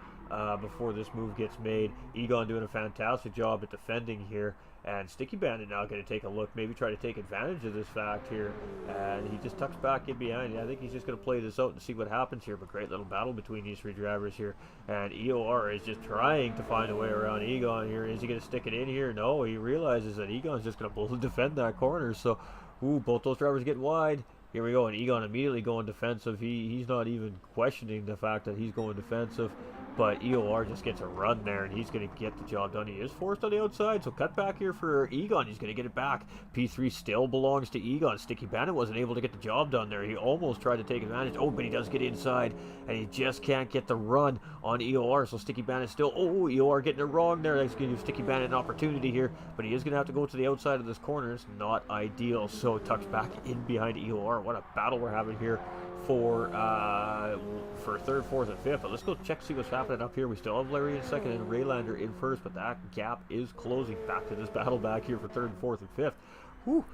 before this move gets made. Egon doing a fantastic job at defending here, and Sticky Bandit now going to take a look, maybe try to take advantage of this fact here, and he just tucks back in behind. I think he's just going to play this out and see what happens here, but great little battle between these 3 drivers here, and EOR is just trying to find a way around Egon here. Is he going to stick it in here? No, he realizes that Egon's just going to defend that corner. So, ooh, both those drivers get wide. Here we go, and Egon immediately going defensive. He's not even questioning the fact that he's going defensive. but EOR just gets a run there, and he's going to get the job done. He is forced on the outside, so cut back here for Egon. He's going to get it back. P3 still belongs to Egon. Sticky Bandit wasn't able to get the job done there. He almost tried to take advantage. Oh, but he does get inside, and he just can't get the run on EOR, so Sticky Bandit still... Oh, EOR getting it wrong there. That's going to give Sticky Bandit an opportunity here, but he is going to have to go to the outside of this corner. It's not ideal, so tucks back in behind EOR. What a battle we're having here for third, fourth, and fifth. But let's go check, see what's happening up here. We still have Larry in second and Raylander in first, but that gap is closing. Back to this battle back here for third, fourth, and fifth. Whew.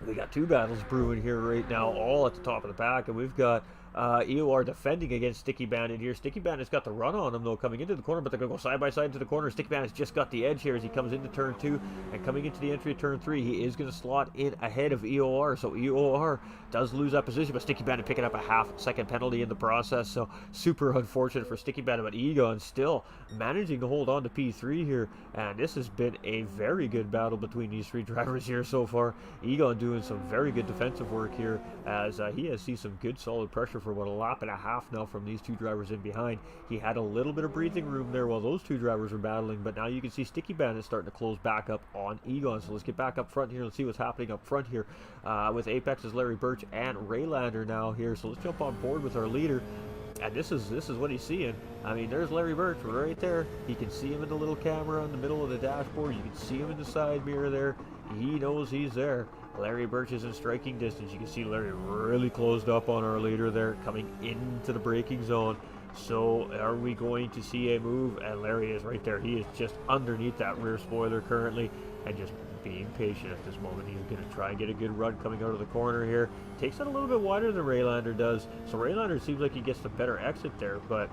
We got two battles brewing here right now, all at the top of the pack, and we've got EOR defending against Sticky Bandit here. Sticky Bandit's got the run on him, though, coming into the corner, but they're going to go side by side into the corner. Sticky Bandit's just got the edge here as he comes into turn 2, and coming into the entry of turn 3, he is going to slot in ahead of EOR, so EOR does lose that position, but Sticky Bandit picking up a half-second penalty in the process, so super unfortunate for Sticky Bandit, but Egon still managing to hold on to P3 here, and this has been a very good battle between these three drivers here so far. Egon doing some very good defensive work here, as he has seen some good solid pressure for about a lap and a half now from these two drivers in behind. He had a little bit of breathing room there while those two drivers were battling, but now you can see Sticky Bandit starting to close back up on Egon. So let's get back up front here. Let's see what's happening up front here with Apex's Larry Birch and Raylander now here. So let's jump on board with our leader. And this is what he's seeing. I mean, there's Larry Birch right there. He can see him in the little camera in the middle of the dashboard. You can see him in the side mirror there. He knows he's there. Larry Birch is in striking distance. You can see Larry really closed up on our leader there, coming into the braking zone. So are we going to see a move? And Larry is right there. He is just underneath that rear spoiler currently, and just being patient at this moment. He's going to try and get a good run coming out of the corner here. Takes it a little bit wider than Raylander does. So Raylander seems like he gets the better exit there, but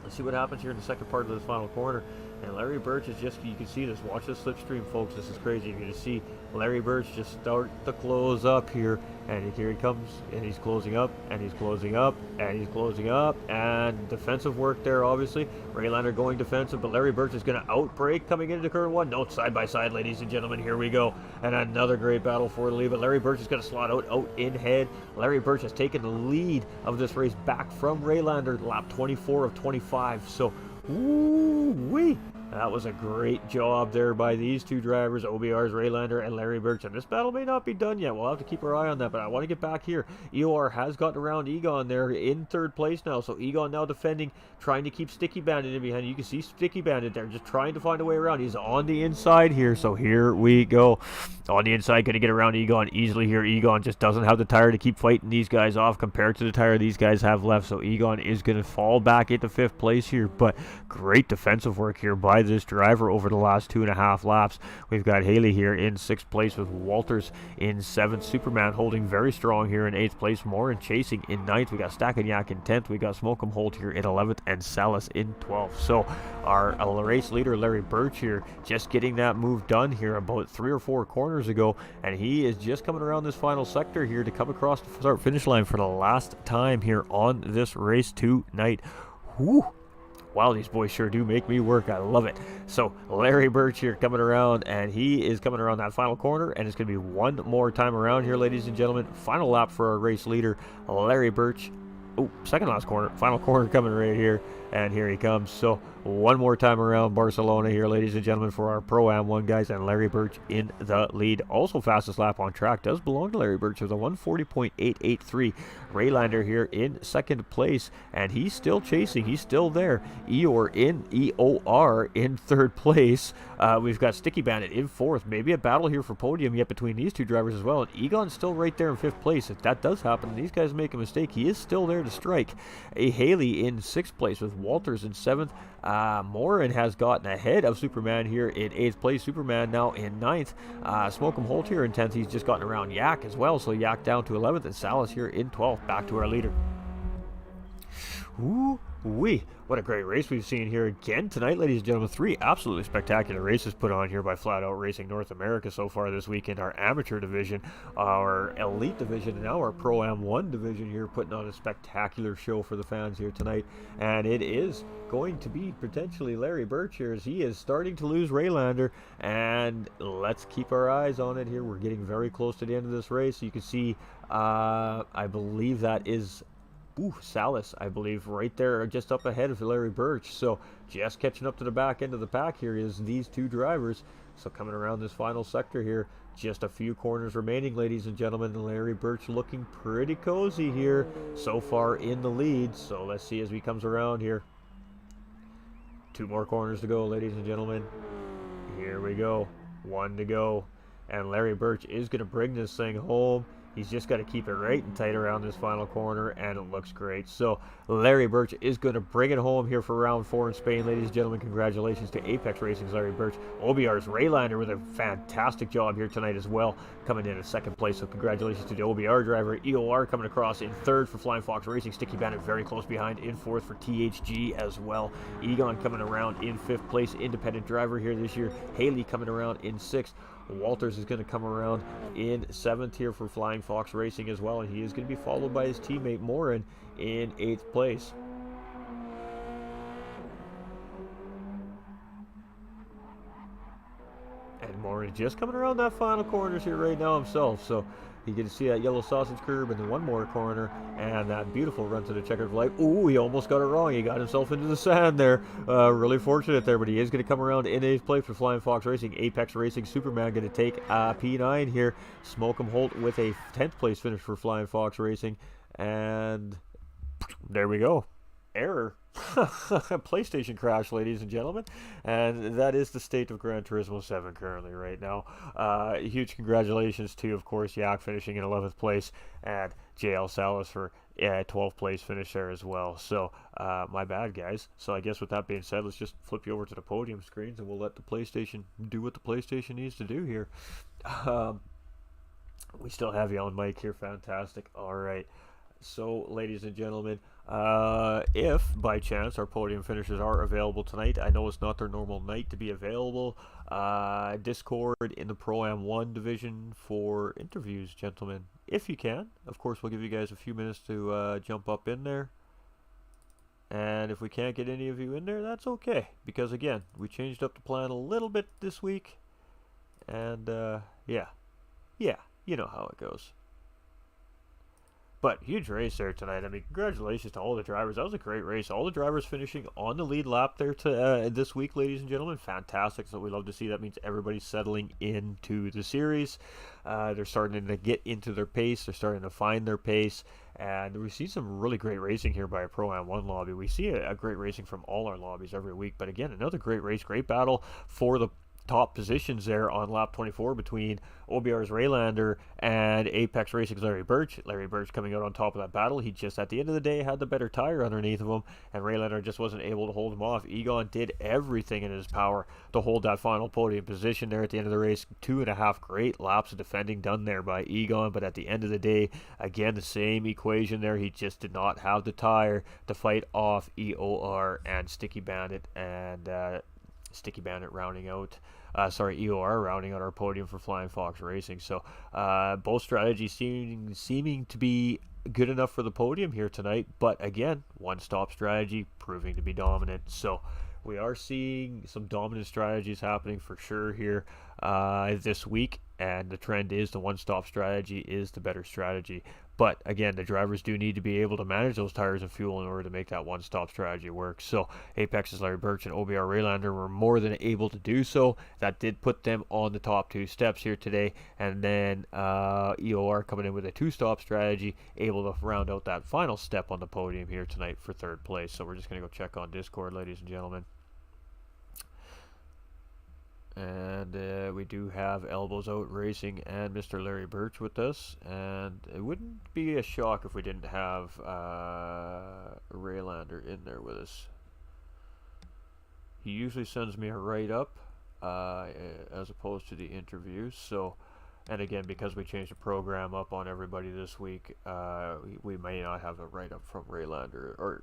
let's see what happens here in the second part of this final corner. And Larry Birch is just, you can see this, watch this slipstream, folks. This is crazy. You're going to see Larry Birch just start to close up here, and here he comes, and he's closing up, and he's closing up, and he's closing up, and defensive work there, obviously. Raylander going defensive, but Larry Birch is going to outbrake coming into turn 1. No, side by side, ladies and gentlemen, here we go. And another great battle for the lead, but Larry Birch is going to slot out in head. Larry Birch has taken the lead of this race back from Raylander, lap 24 of 25, so woo-wee. That was a great job there by these two drivers, OBR's Raylander and Larry Birch. And this battle may not be done yet. We'll have to keep our eye on that, but I want to get back here. EOR has gotten around Egon there in third place now. So Egon now defending, trying to keep Sticky Bandit in behind. You can see Sticky Bandit there, just trying to find a way around. He's on the inside here, so here we go. On the inside, going to get around Egon easily here. Egon just doesn't have the tire to keep fighting these guys off compared to the tire these guys have left. So Egon is going to fall back into 5th place here, but great defensive work here by this driver over the last 2.5 laps. We've got Haley here in 6th place with Walters in 7th. Superman holding very strong here in 8th place. Morin chasing in 9th. We got Stackenyak in 10th. We got Smoke'em Holt here in 11th and Salas in 12th. So our race leader Larry Birch here just getting that move done here about 3 or 4 corners ago, and he is just coming around this final sector here to come across the start finish line for the last time here on this race tonight. Whew. Wow, these boys sure do make me work. I love it. So Larry Birch here coming around, and he is coming around that final corner, and it's going to be one more time around here, ladies and gentlemen. Final lap for our race leader, Larry Birch. Oh, second last corner. Final corner coming right here, and here he comes. So one more time around Barcelona here, ladies and gentlemen, for our Pro-Am 1 guys, and Larry Birch in the lead. Also fastest lap on track does belong to Larry Birch with a 140.883. Raylander here in 2nd place, and he's still chasing. He's still there. EOR in 3rd place. We've got Sticky Bandit in 4th. Maybe a battle here for podium yet between these two drivers as well. And Egon's still right there in 5th place. If that does happen, and these guys make a mistake, he is still there to strike. A Haley in 6th place with Walters in 7th. Morin has gotten ahead of Superman here in 8th place. Superman now in 9th. Smoke'em Holt here in 10th. He's just gotten around Yak as well, so Yak down to 11th, and Salas here in 12th. Back to our leader. Ooh-wee. What a great race we've seen here again tonight, ladies and gentlemen. 3 absolutely spectacular races put on here by Flat Out Racing North America so far this weekend. Our amateur division, our elite division, and now our Pro-Am 1 division here putting on a spectacular show for the fans here tonight. And it is going to be potentially Larry Birch here as he is starting to lose Raylander. And let's keep our eyes on it here. We're getting very close to the end of this race. You can see, I believe that is Ooh, Salas, I believe, right there, just up ahead of Larry Birch. So just catching up to the back end of the pack here is these two drivers. So coming around this final sector here, just a few corners remaining, ladies and gentlemen. Larry Birch looking pretty cozy here so far in the lead. So let's see as he comes around here. 2 more corners to go, ladies and gentlemen. Here we go. 1 to go. And Larry Birch is going to bring this thing home. He's just got to keep it right and tight around this final corner, and it looks great. So Larry Birch is going to bring it home here for round 4 in Spain. Ladies and gentlemen, congratulations to Apex Racing's Larry Birch. OBR's Raylander with a fantastic job here tonight as well, coming in 2nd place. So congratulations to the OBR driver. EOR coming across in 3rd for Flying Fox Racing. Sticky Bandit very close behind in 4th for THG as well. Egon coming around in 5th place. Independent driver here this year. Haley coming around in 6th. Walters is going to come around in 7th here for Flying Fox Racing as well, and he is going to be followed by his teammate Morin in 8th place. And Morin just coming around that final corners here right now himself, so you get to see that yellow sausage curb and then one more corner, and that beautiful run to the checkered flag. Ooh, he almost got it wrong. He got himself into the sand there. Really fortunate there, but he is going to come around in 8th place for Flying Fox Racing. Apex Racing Superman going to take P9 here. Smoke'em Holt with a 10th place finish for Flying Fox Racing, and there we go. Error. PlayStation crash, ladies and gentlemen, and that is the state of Gran Turismo 7 currently right now. Huge congratulations to, of course, Yak finishing in 11th place, and JL Salas for 12th place finish there as well. So my bad, guys. So I guess with that being said, let's just flip you over to the podium screens, and we'll let the PlayStation do what the PlayStation needs to do here. We still have you on mic here. Fantastic. All right. So, ladies and gentlemen, if by chance our podium finishers are available tonight, I know it's not their normal night to be available. Discord in the Pro-Am 1 division for interviews, gentlemen. If you can, of course, we'll give you guys a few minutes to jump up in there. And if we can't get any of you in there, that's okay. Because, again, we changed up the plan a little bit this week. And, yeah, you know how it goes. But huge race there tonight. I mean, congratulations to all the drivers. That was a great race. All the drivers finishing on the lead lap there this week, ladies and gentlemen. Fantastic. So we love to see. That means everybody's settling into the series. They're starting to get into their pace. They're starting to find their pace. And we see some really great racing here by a Pro-Am 1 lobby. We see a great racing from all our lobbies every week. But again, another great race, great battle for the top positions there on lap 24 between OBR's Raylander and Apex Racing's Larry Birch. Larry Birch coming out on top of that battle. He just, at the end of the day, had the better tire underneath of him, and Raylander just wasn't able to hold him off. Egon did everything in his power to hold that final podium position there at the end of the race. 2.5 great laps of defending done there by Egon, but at the end of the day, again, the same equation there. He just did not have the tire to fight off EOR and Sticky Bandit, and Sticky Bandit rounding out EOR rounding out our podium for Flying Fox Racing. So both strategies seeming to be good enough for the podium here tonight, but again, one-stop strategy proving to be dominant. So we are seeing some dominant strategies happening for sure here this week, and the trend is the one-stop strategy is the better strategy. But again, the drivers do need to be able to manage those tires and fuel in order to make that one-stop strategy work. So Apex's Larry Birch and OBR Raylander were more than able to do so. That did put them on the top 2 steps here today. And then EOR coming in with a 2-stop strategy, able to round out that final step on the podium here tonight for 3rd place. So we're just going to go check on Discord, ladies and gentlemen. And we do have Elbows Out Racing and Mr. Larry Birch with us. And it wouldn't be a shock if we didn't have Raylander in there with us. He usually sends me a write-up as opposed to the interviews. So, and again, because we changed the program up on everybody this week, we may not have a write-up from Raylander or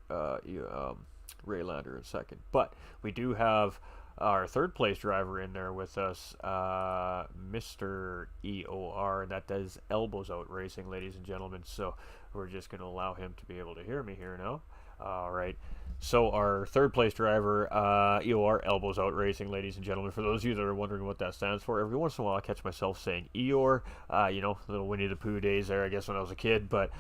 Raylander in second. But we do have our 3rd place driver in there with us, Mr. EOR, and that does Elbows Out Racing, ladies and gentlemen. So we're just going to allow him to be able to hear me here now. All right. So our third place driver, EOR, elbows out racing, ladies and gentlemen. For those of you that are wondering what that stands for, every once in a while I catch myself saying EOR. Little Winnie the Pooh days there, I guess, when I was a kid. But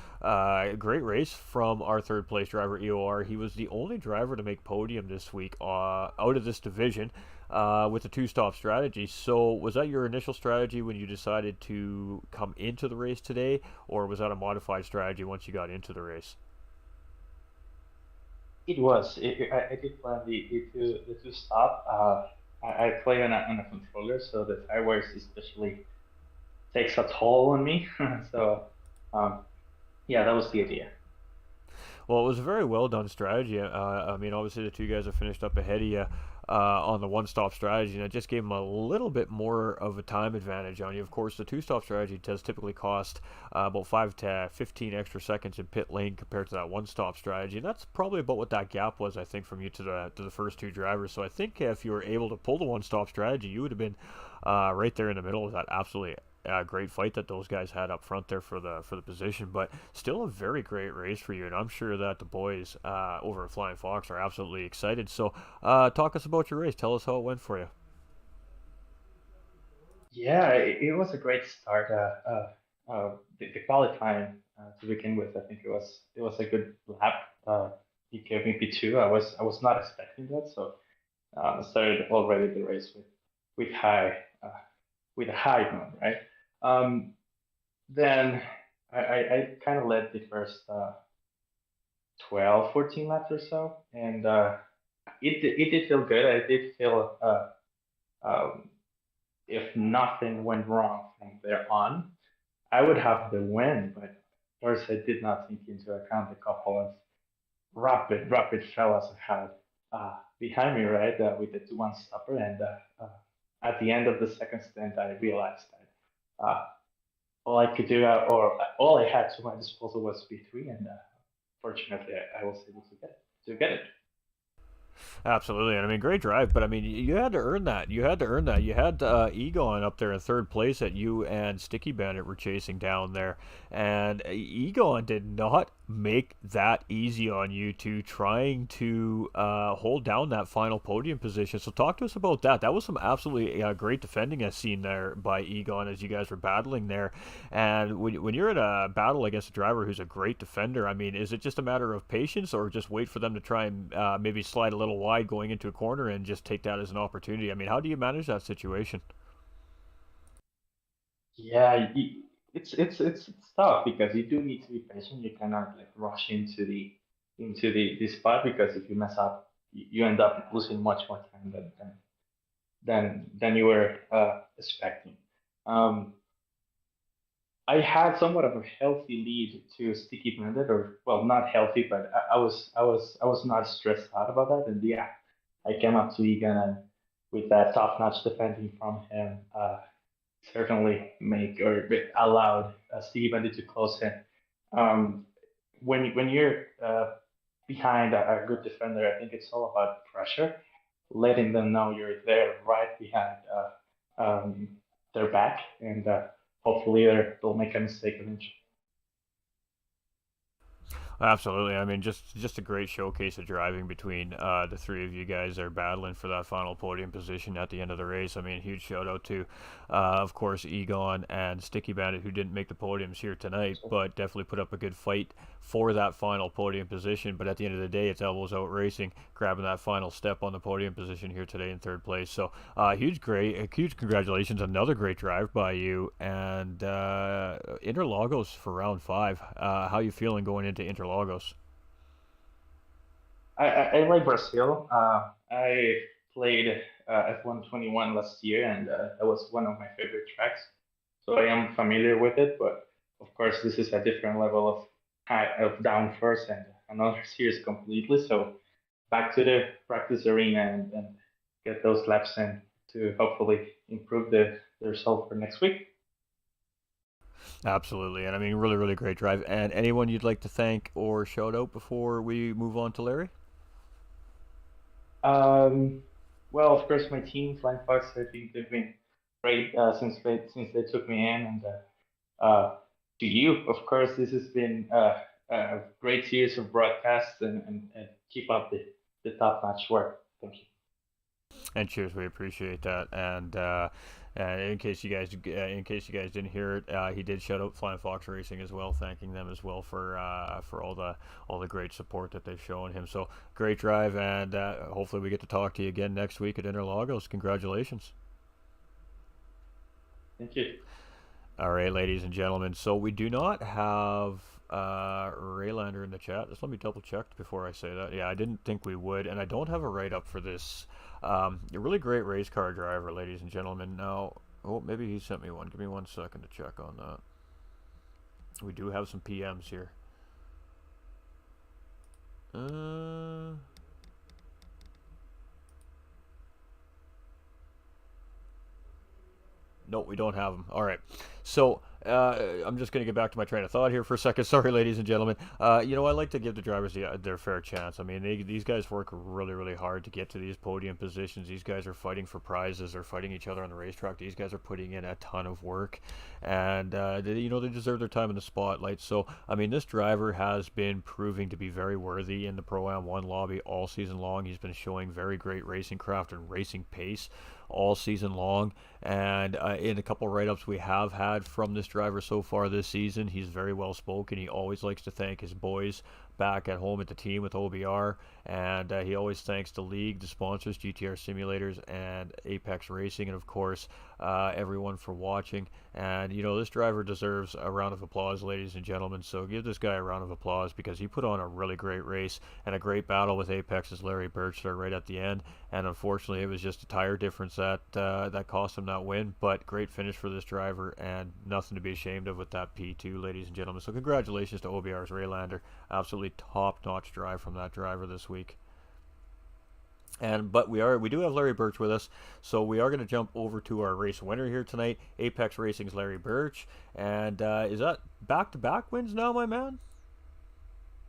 great race from our third place driver, EOR. He was the only driver to make podium this week out of this division. With the two-stop strategy. So, was that your initial strategy when you decided to come into the race today, or was that a modified strategy once you got into the race? It was. I did plan the two stop. I play on a controller, so the tires especially takes a toll on me. So um, yeah, that was the idea. Well, it was a very well done strategy. I mean, obviously the two guys have finished up ahead of you on the one-stop strategy, and it just gave them a little bit more of a time advantage on you. Of course, the two-stop strategy does typically cost about 5 to 15 extra seconds in pit lane compared to that one-stop strategy, and that's probably about what that gap was, I think, from you to the first two drivers. So I think if you were able to pull the one-stop strategy, you would have been right there in the middle of that absolutely great fight that those guys had up front there for the position. But still a very great race for you, and I'm sure that the boys over at Flying Fox are absolutely excited. So, talk us about your race. Tell us how it went for you. Yeah, it was a great start. The qualifying to begin with, I think it was a good lap. He gave me P2. I was not expecting that, so started already the race with high with a high note, right? Um, then I kind of led the first 12, 14 laps or so, and it did feel good. I did feel um, if nothing went wrong from there on, I would have the win. But of course, I did not take into account a couple of rapid fellas I had behind me, right, with the 2-1 stopper, and at the end of the second stint, I realized that. All I could do, or all I had to my disposal was B3, and fortunately, I was able to get it. Absolutely, and I mean, great drive. But I mean, you had to earn that. You had to earn that. You had Egon up there in third place that you and Sticky Bandit were chasing down there, and Egon did not make that easy on you to trying to hold down that final podium position. So talk to us about that. That was some absolutely great defending I've seen there by Egon as you guys were battling there. And when you're in a battle against a driver who's a great defender, I mean, is it just a matter of patience, or just wait for them to try and maybe slide a little wide going into a corner and just take that as an opportunity? I mean, how do you manage that situation? Yeah, it's tough because you do need to be patient. You cannot like rush into the spot because if you mess up, you end up losing much more time than you were expecting. Um, I had somewhat of a healthy lead to Sticky Bandit, or well, not healthy, but I was not stressed out about that. And yeah, I came up to Egan and with that top-notch defending from him, certainly make or allowed Sticky Bandit to close in. Um, when you're behind a good defender, I think it's all about pressure, letting them know you're there right behind their back, and hopefully they'll make a mistake eventually. Absolutely. I mean, just a great showcase of driving between the three of you guys. Are battling for that final podium position at the end of the race. I mean, huge shout out to, of course, Egon and Sticky Bandit, who didn't make the podiums here tonight, So, but definitely put up a good fight for that final podium position. But at the end of the day, it's elbows out racing, grabbing that final step on the podium position here today in third place. So, huge congratulations! Another great drive by you, and Interlagos for round five. How you feeling going into Interlagos? I like Brazil. I played F121 last year, and that was one of my favorite tracks. So I am familiar with it, but of course, this is a different level of of down first and another series completely. So back to the practice arena and get those laps in to hopefully improve the result for next week. Absolutely, and I mean, really great drive. And anyone you'd like to thank or shout out before we move on to Larry? Um, well, of course, my team, Flying Fox, I think they've been great since they took me in, and to you, of course, this has been great series of broadcasts, and keep up the top notch work. Thank you. And cheers, we appreciate that. And in case you guys didn't hear it, he did shout out Flying Fox Racing as well, thanking them as well for all the great support that they've shown him. So great drive, and hopefully we get to talk to you again next week at Interlagos. Congratulations. Thank you. All right, ladies and gentlemen. So we do not have Raylander in the chat. Just let me double check before I say that. Yeah, I didn't think we would, and I don't have a write up for this. A really great race car driver, ladies and gentlemen. Now, oh, maybe he sent me one. Give me 1 second to check on that. We do have some PMs here. No, we don't have them. All right. So I'm just going to get back to my train of thought here for a second. Sorry, ladies and gentlemen. I like to give the drivers their fair chance. I mean, these guys work really, really hard to get to these podium positions. These guys are fighting for prizes. They're fighting each other on the racetrack. These guys are putting in a ton of work, and they deserve their time in the spotlight. So, I mean, this driver has been proving to be very worthy in the Pro-Am 1 lobby all season long. He's been showing very great racing craft and racing pace all season long. And in a couple write-ups we have had from this driver so far this season, he's very well spoken. He always likes to thank his boys back at home at the team with OBR, and he always thanks the league, the sponsors, GTR Simulators, and Apex Racing, and of course everyone for watching. And this driver deserves a round of applause, ladies and gentlemen. So give this guy a round of applause, because he put on a really great race and a great battle with Apex's Larry Birch there right at the end. And unfortunately, it was just a tire difference that cost him that win. But great finish for this driver, and nothing to be ashamed of with that P2, ladies and gentlemen. So congratulations to OBR's Raylander. Absolutely top-notch drive from that driver this week. But we do have Larry Birch with us, so we are going to jump over to our race winner here tonight, Apex Racing's Larry Birch. And is that back-to-back wins now, my man?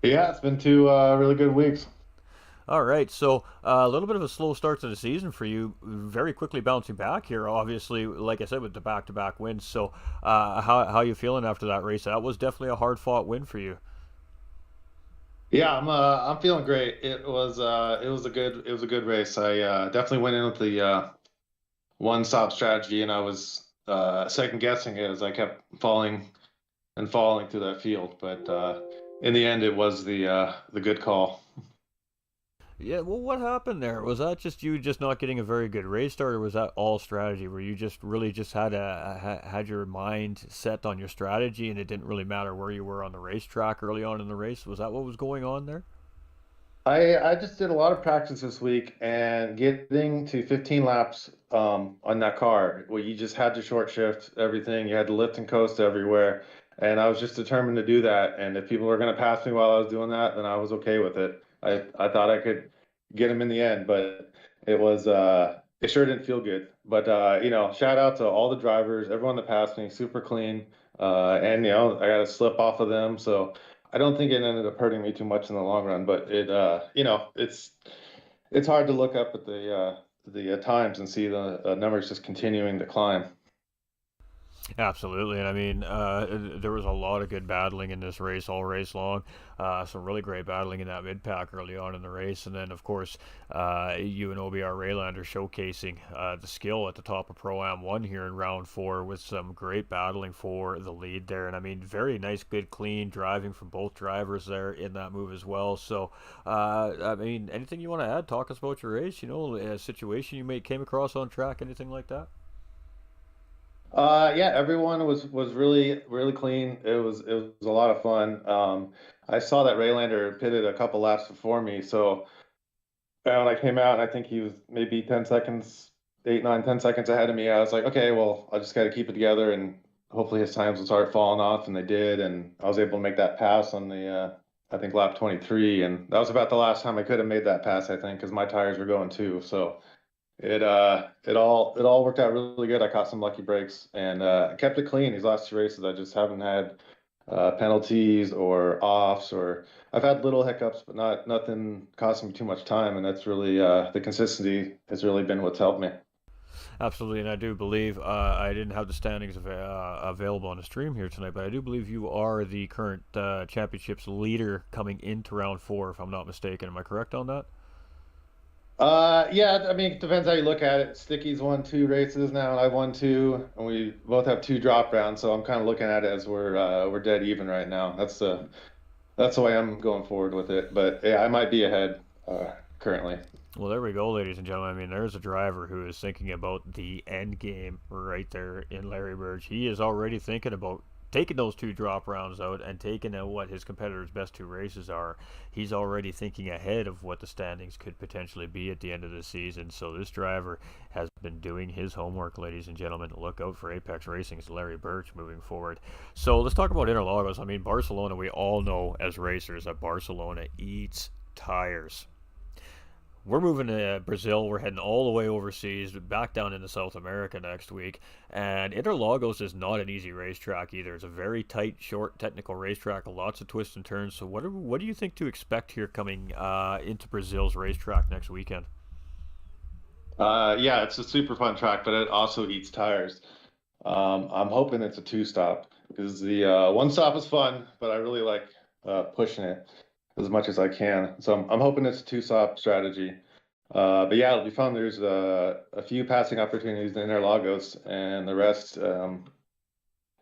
Yeah, it's been two really good weeks. All right, so a little bit of a slow start to the season for you. Very quickly bouncing back here, obviously, like I said, with the back-to-back wins. So how you feeling after that race? That was definitely a hard-fought win for you. Yeah, I'm feeling great. It was a good race. I definitely went in with the one stop strategy, and I was second guessing it as I kept falling and falling through that field. But in the end, it was the good call. Yeah, well, what happened there? Was that just you just not getting a very good race start, or was that all strategy? Where you just really just had your mind set on your strategy, and it didn't really matter where you were on the racetrack early on in the race? Was that what was going on there? I just did a lot of practice this week, and getting to 15 laps on that car, where you just had to short shift everything, you had to lift and coast everywhere, and I was just determined to do that. And if people were going to pass me while I was doing that, then I was okay with it. I thought I could get them in the end, but it sure didn't feel good. But shout out to all the drivers, everyone that passed me, super clean, and I got a slip off of them, so. I don't think it ended up hurting me too much in the long run, but it's hard to look up at the times and see the numbers just continuing to climb. Absolutely, and I mean, there was a lot of good battling in this race all race long. Some really great battling in that mid pack early on in the race, and then of course, you and OBR Raylander showcasing the skill at the top of Pro Am 1 here in round 4 with some great battling for the lead there. And I mean, very nice, good, clean driving from both drivers there in that move as well. So, I mean, anything you want to add? Talk us about your race. A situation you may came across on track, anything like that? Yeah, everyone was really clean. It was a lot of fun. I saw that Raylander pitted a couple laps before me, so when I came out, I think he was maybe 10 seconds, 8, 9, 10 seconds ahead of me. I was like, okay, well, I just got to keep it together, and hopefully his times will start falling off, and they did, and I was able to make that pass on I think lap 23, and that was about the last time I could have made that pass, I think, because my tires were going too. So. It all worked out really good. I caught some lucky breaks, and I kept it clean these last two races. I just haven't had penalties or offs, or I've had little hiccups, but nothing costing me too much time. And that's really the consistency has really been what's helped me. Absolutely, and I do believe I didn't have the standings available on the stream here tonight, but I do believe you are the current championships leader coming into round four, if I'm not mistaken. Am I correct on that? Yeah, I mean, it depends how you look at it. Sticky's won 2 races now, and I've won two, and we both have 2 drop rounds. So I'm kind of looking at it as we're dead even right now. That's the way I'm going forward with it. But yeah, I might be ahead currently. Well, there we go, ladies and gentlemen. I mean, there's a driver who is thinking about the end game right there in Larry Birch. He is already thinking about taking those 2 drop rounds out and taking out what his competitor's best 2 races are. He's already thinking ahead of what the standings could potentially be at the end of the season. So this driver has been doing his homework, ladies and gentlemen. Look out for Apex Racing's Larry Birch moving forward. So let's talk about Interlagos. I mean, Barcelona, we all know as racers that Barcelona eats tires. We're moving to Brazil. We're heading all the way overseas, back down into South America next week. And Interlagos is not an easy racetrack either. It's a very tight, short, technical racetrack, lots of twists and turns. So, what do you think to expect here coming into Brazil's racetrack next weekend? Yeah, it's a super fun track, but it also eats tires. I'm hoping it's a 2 stop because the 1 stop is fun, but I really like pushing it as much as I can. So I'm hoping it's a 2 stop strategy. But yeah, it'll be fun. There's a few passing opportunities in Interlagos, and the rest,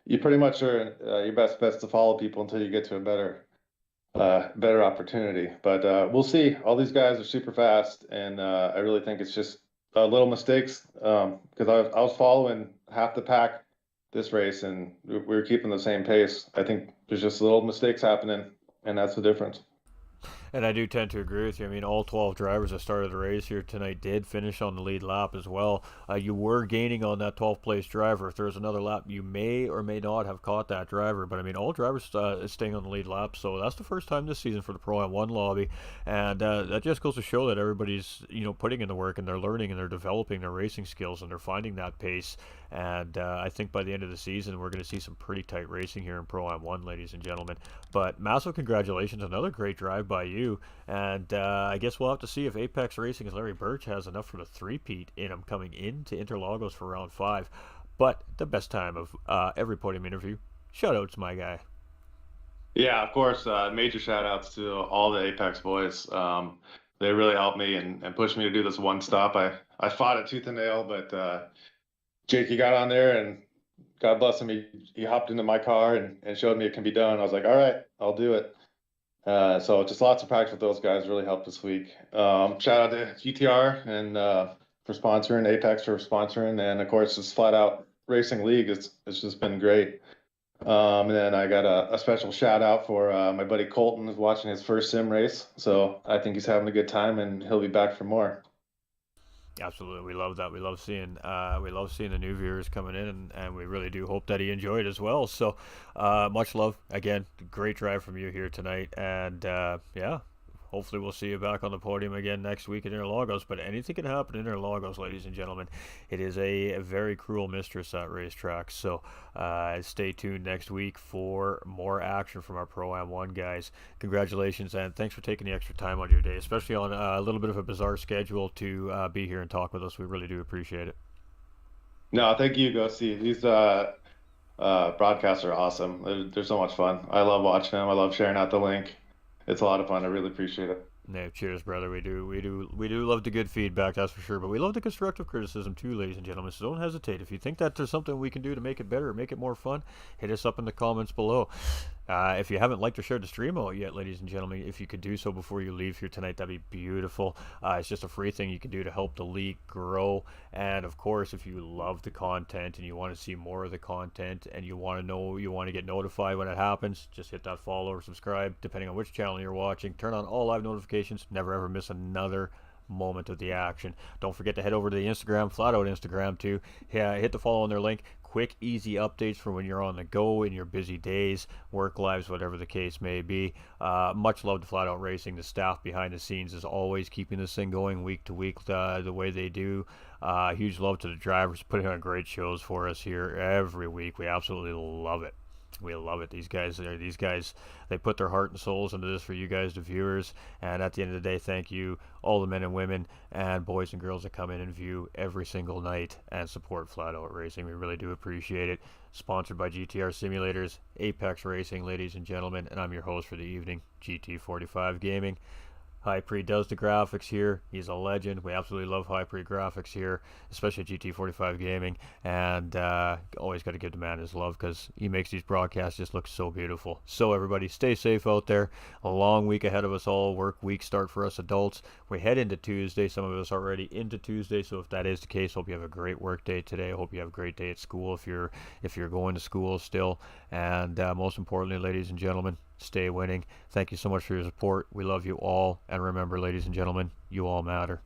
you pretty much are your best bets to follow people until you get to a better opportunity. But we'll see. All these guys are super fast, and I really think it's just little mistakes. Because I was following half the pack this race, and we were keeping the same pace. I think there's just little mistakes happening, and that's the difference. And I do tend to agree with you. I mean, all 12 drivers that started the race here tonight did finish on the lead lap as well. You were gaining on that 12th place driver. If there was another lap, you may or may not have caught that driver. But I mean, all drivers staying on the lead lap. So that's the first time this season for the Pro M1 lobby, and that just goes to show that everybody's putting in the work and they're learning and they're developing their racing skills and they're finding that pace. And I think by the end of the season, we're going to see some pretty tight racing here in Pro M1, ladies and gentlemen. But massive congratulations, another great drive by you. And I guess we'll have to see if Apex Racing's Larry Birch has enough for the three-peat in him coming into Interlagos for round 5. But the best time of every podium interview, shout-outs, my guy. Yeah, of course. Major shout outs to all the Apex boys. They really helped me and pushed me to do this 1 stop. I fought it tooth and nail, but Jakey got on there and God bless him. He hopped into my car and showed me it can be done. I was like, all right, I'll do it. So just lots of practice with those guys really helped this week. Shout out to GTR and for sponsoring, Apex for sponsoring, and of course this flat out racing league. It's just been great. And then I got a special shout out for my buddy Colton who's watching his first sim race. So I think he's having a good time and he'll be back for more. Absolutely, we love that. We love seeing the new viewers coming in, and we really do hope that he enjoyed as well. So, much love again. Great drive from you here tonight, and yeah, hopefully we'll see you back on the podium again next week in Interlagos. But anything can happen in Interlagos, ladies and gentlemen. It is a very cruel mistress, that racetrack. So stay tuned next week for more action from our Pro Am1 guys. Congratulations, and thanks for taking the extra time on your day, especially on a little bit of a bizarre schedule to be here and talk with us. We really do appreciate it. No, thank you, Go see these broadcasts are awesome. They're so much fun. I love watching them. I love sharing out the link. It's a lot of fun. I really appreciate it. No, cheers, brother. We do love the good feedback, that's for sure. But we love the constructive criticism too, ladies and gentlemen. So don't hesitate. If you think that there's something we can do to make it better, or make it more fun, hit us up in the comments below. If you haven't liked or shared the stream out yet, ladies and gentlemen, if you could do so before you leave here tonight, that'd be beautiful. It's just a free thing you can do to help the league grow. And of course, if you love the content and you want to see more of the content and you want to get notified when it happens, just hit that follow or subscribe, depending on which channel you're watching. Turn on all live notifications. Never ever miss another moment of the action. Don't forget to head over to the Instagram, flat out Instagram too. Yeah, hit the follow on their link. Quick, easy updates for when you're on the go in your busy days, work lives, whatever the case may be. Much love to Flat Out Racing. The staff behind the scenes is always keeping this thing going week to week the way they do. Huge love to the drivers putting on great shows for us here every week. We absolutely love it. We love it. These guys, they put their heart and souls into this for you guys, the viewers. And at the end of the day, thank you, all the men and women and boys and girls that come in and view every single night and support Flat Out Racing. We really do appreciate it. Sponsored by GTR Simulators, Apex Racing, ladies and gentlemen. And I'm your host for the evening, GT45 Gaming. High Pre does the graphics here. He's a legend. We absolutely love High Pre graphics here, especially GT45 Gaming. And always got to give the man his love because he makes these broadcasts just look so beautiful. So everybody, stay safe out there. A long week ahead of us all. Work week start for us adults. We head into Tuesday. Some of us already into Tuesday. So if that is the case, hope you have a great work day today. Hope you have a great day at school if you're going to school still. And most importantly, ladies and gentlemen, stay winning. Thank you so much for your support. We love you all. And remember, ladies and gentlemen, you all matter.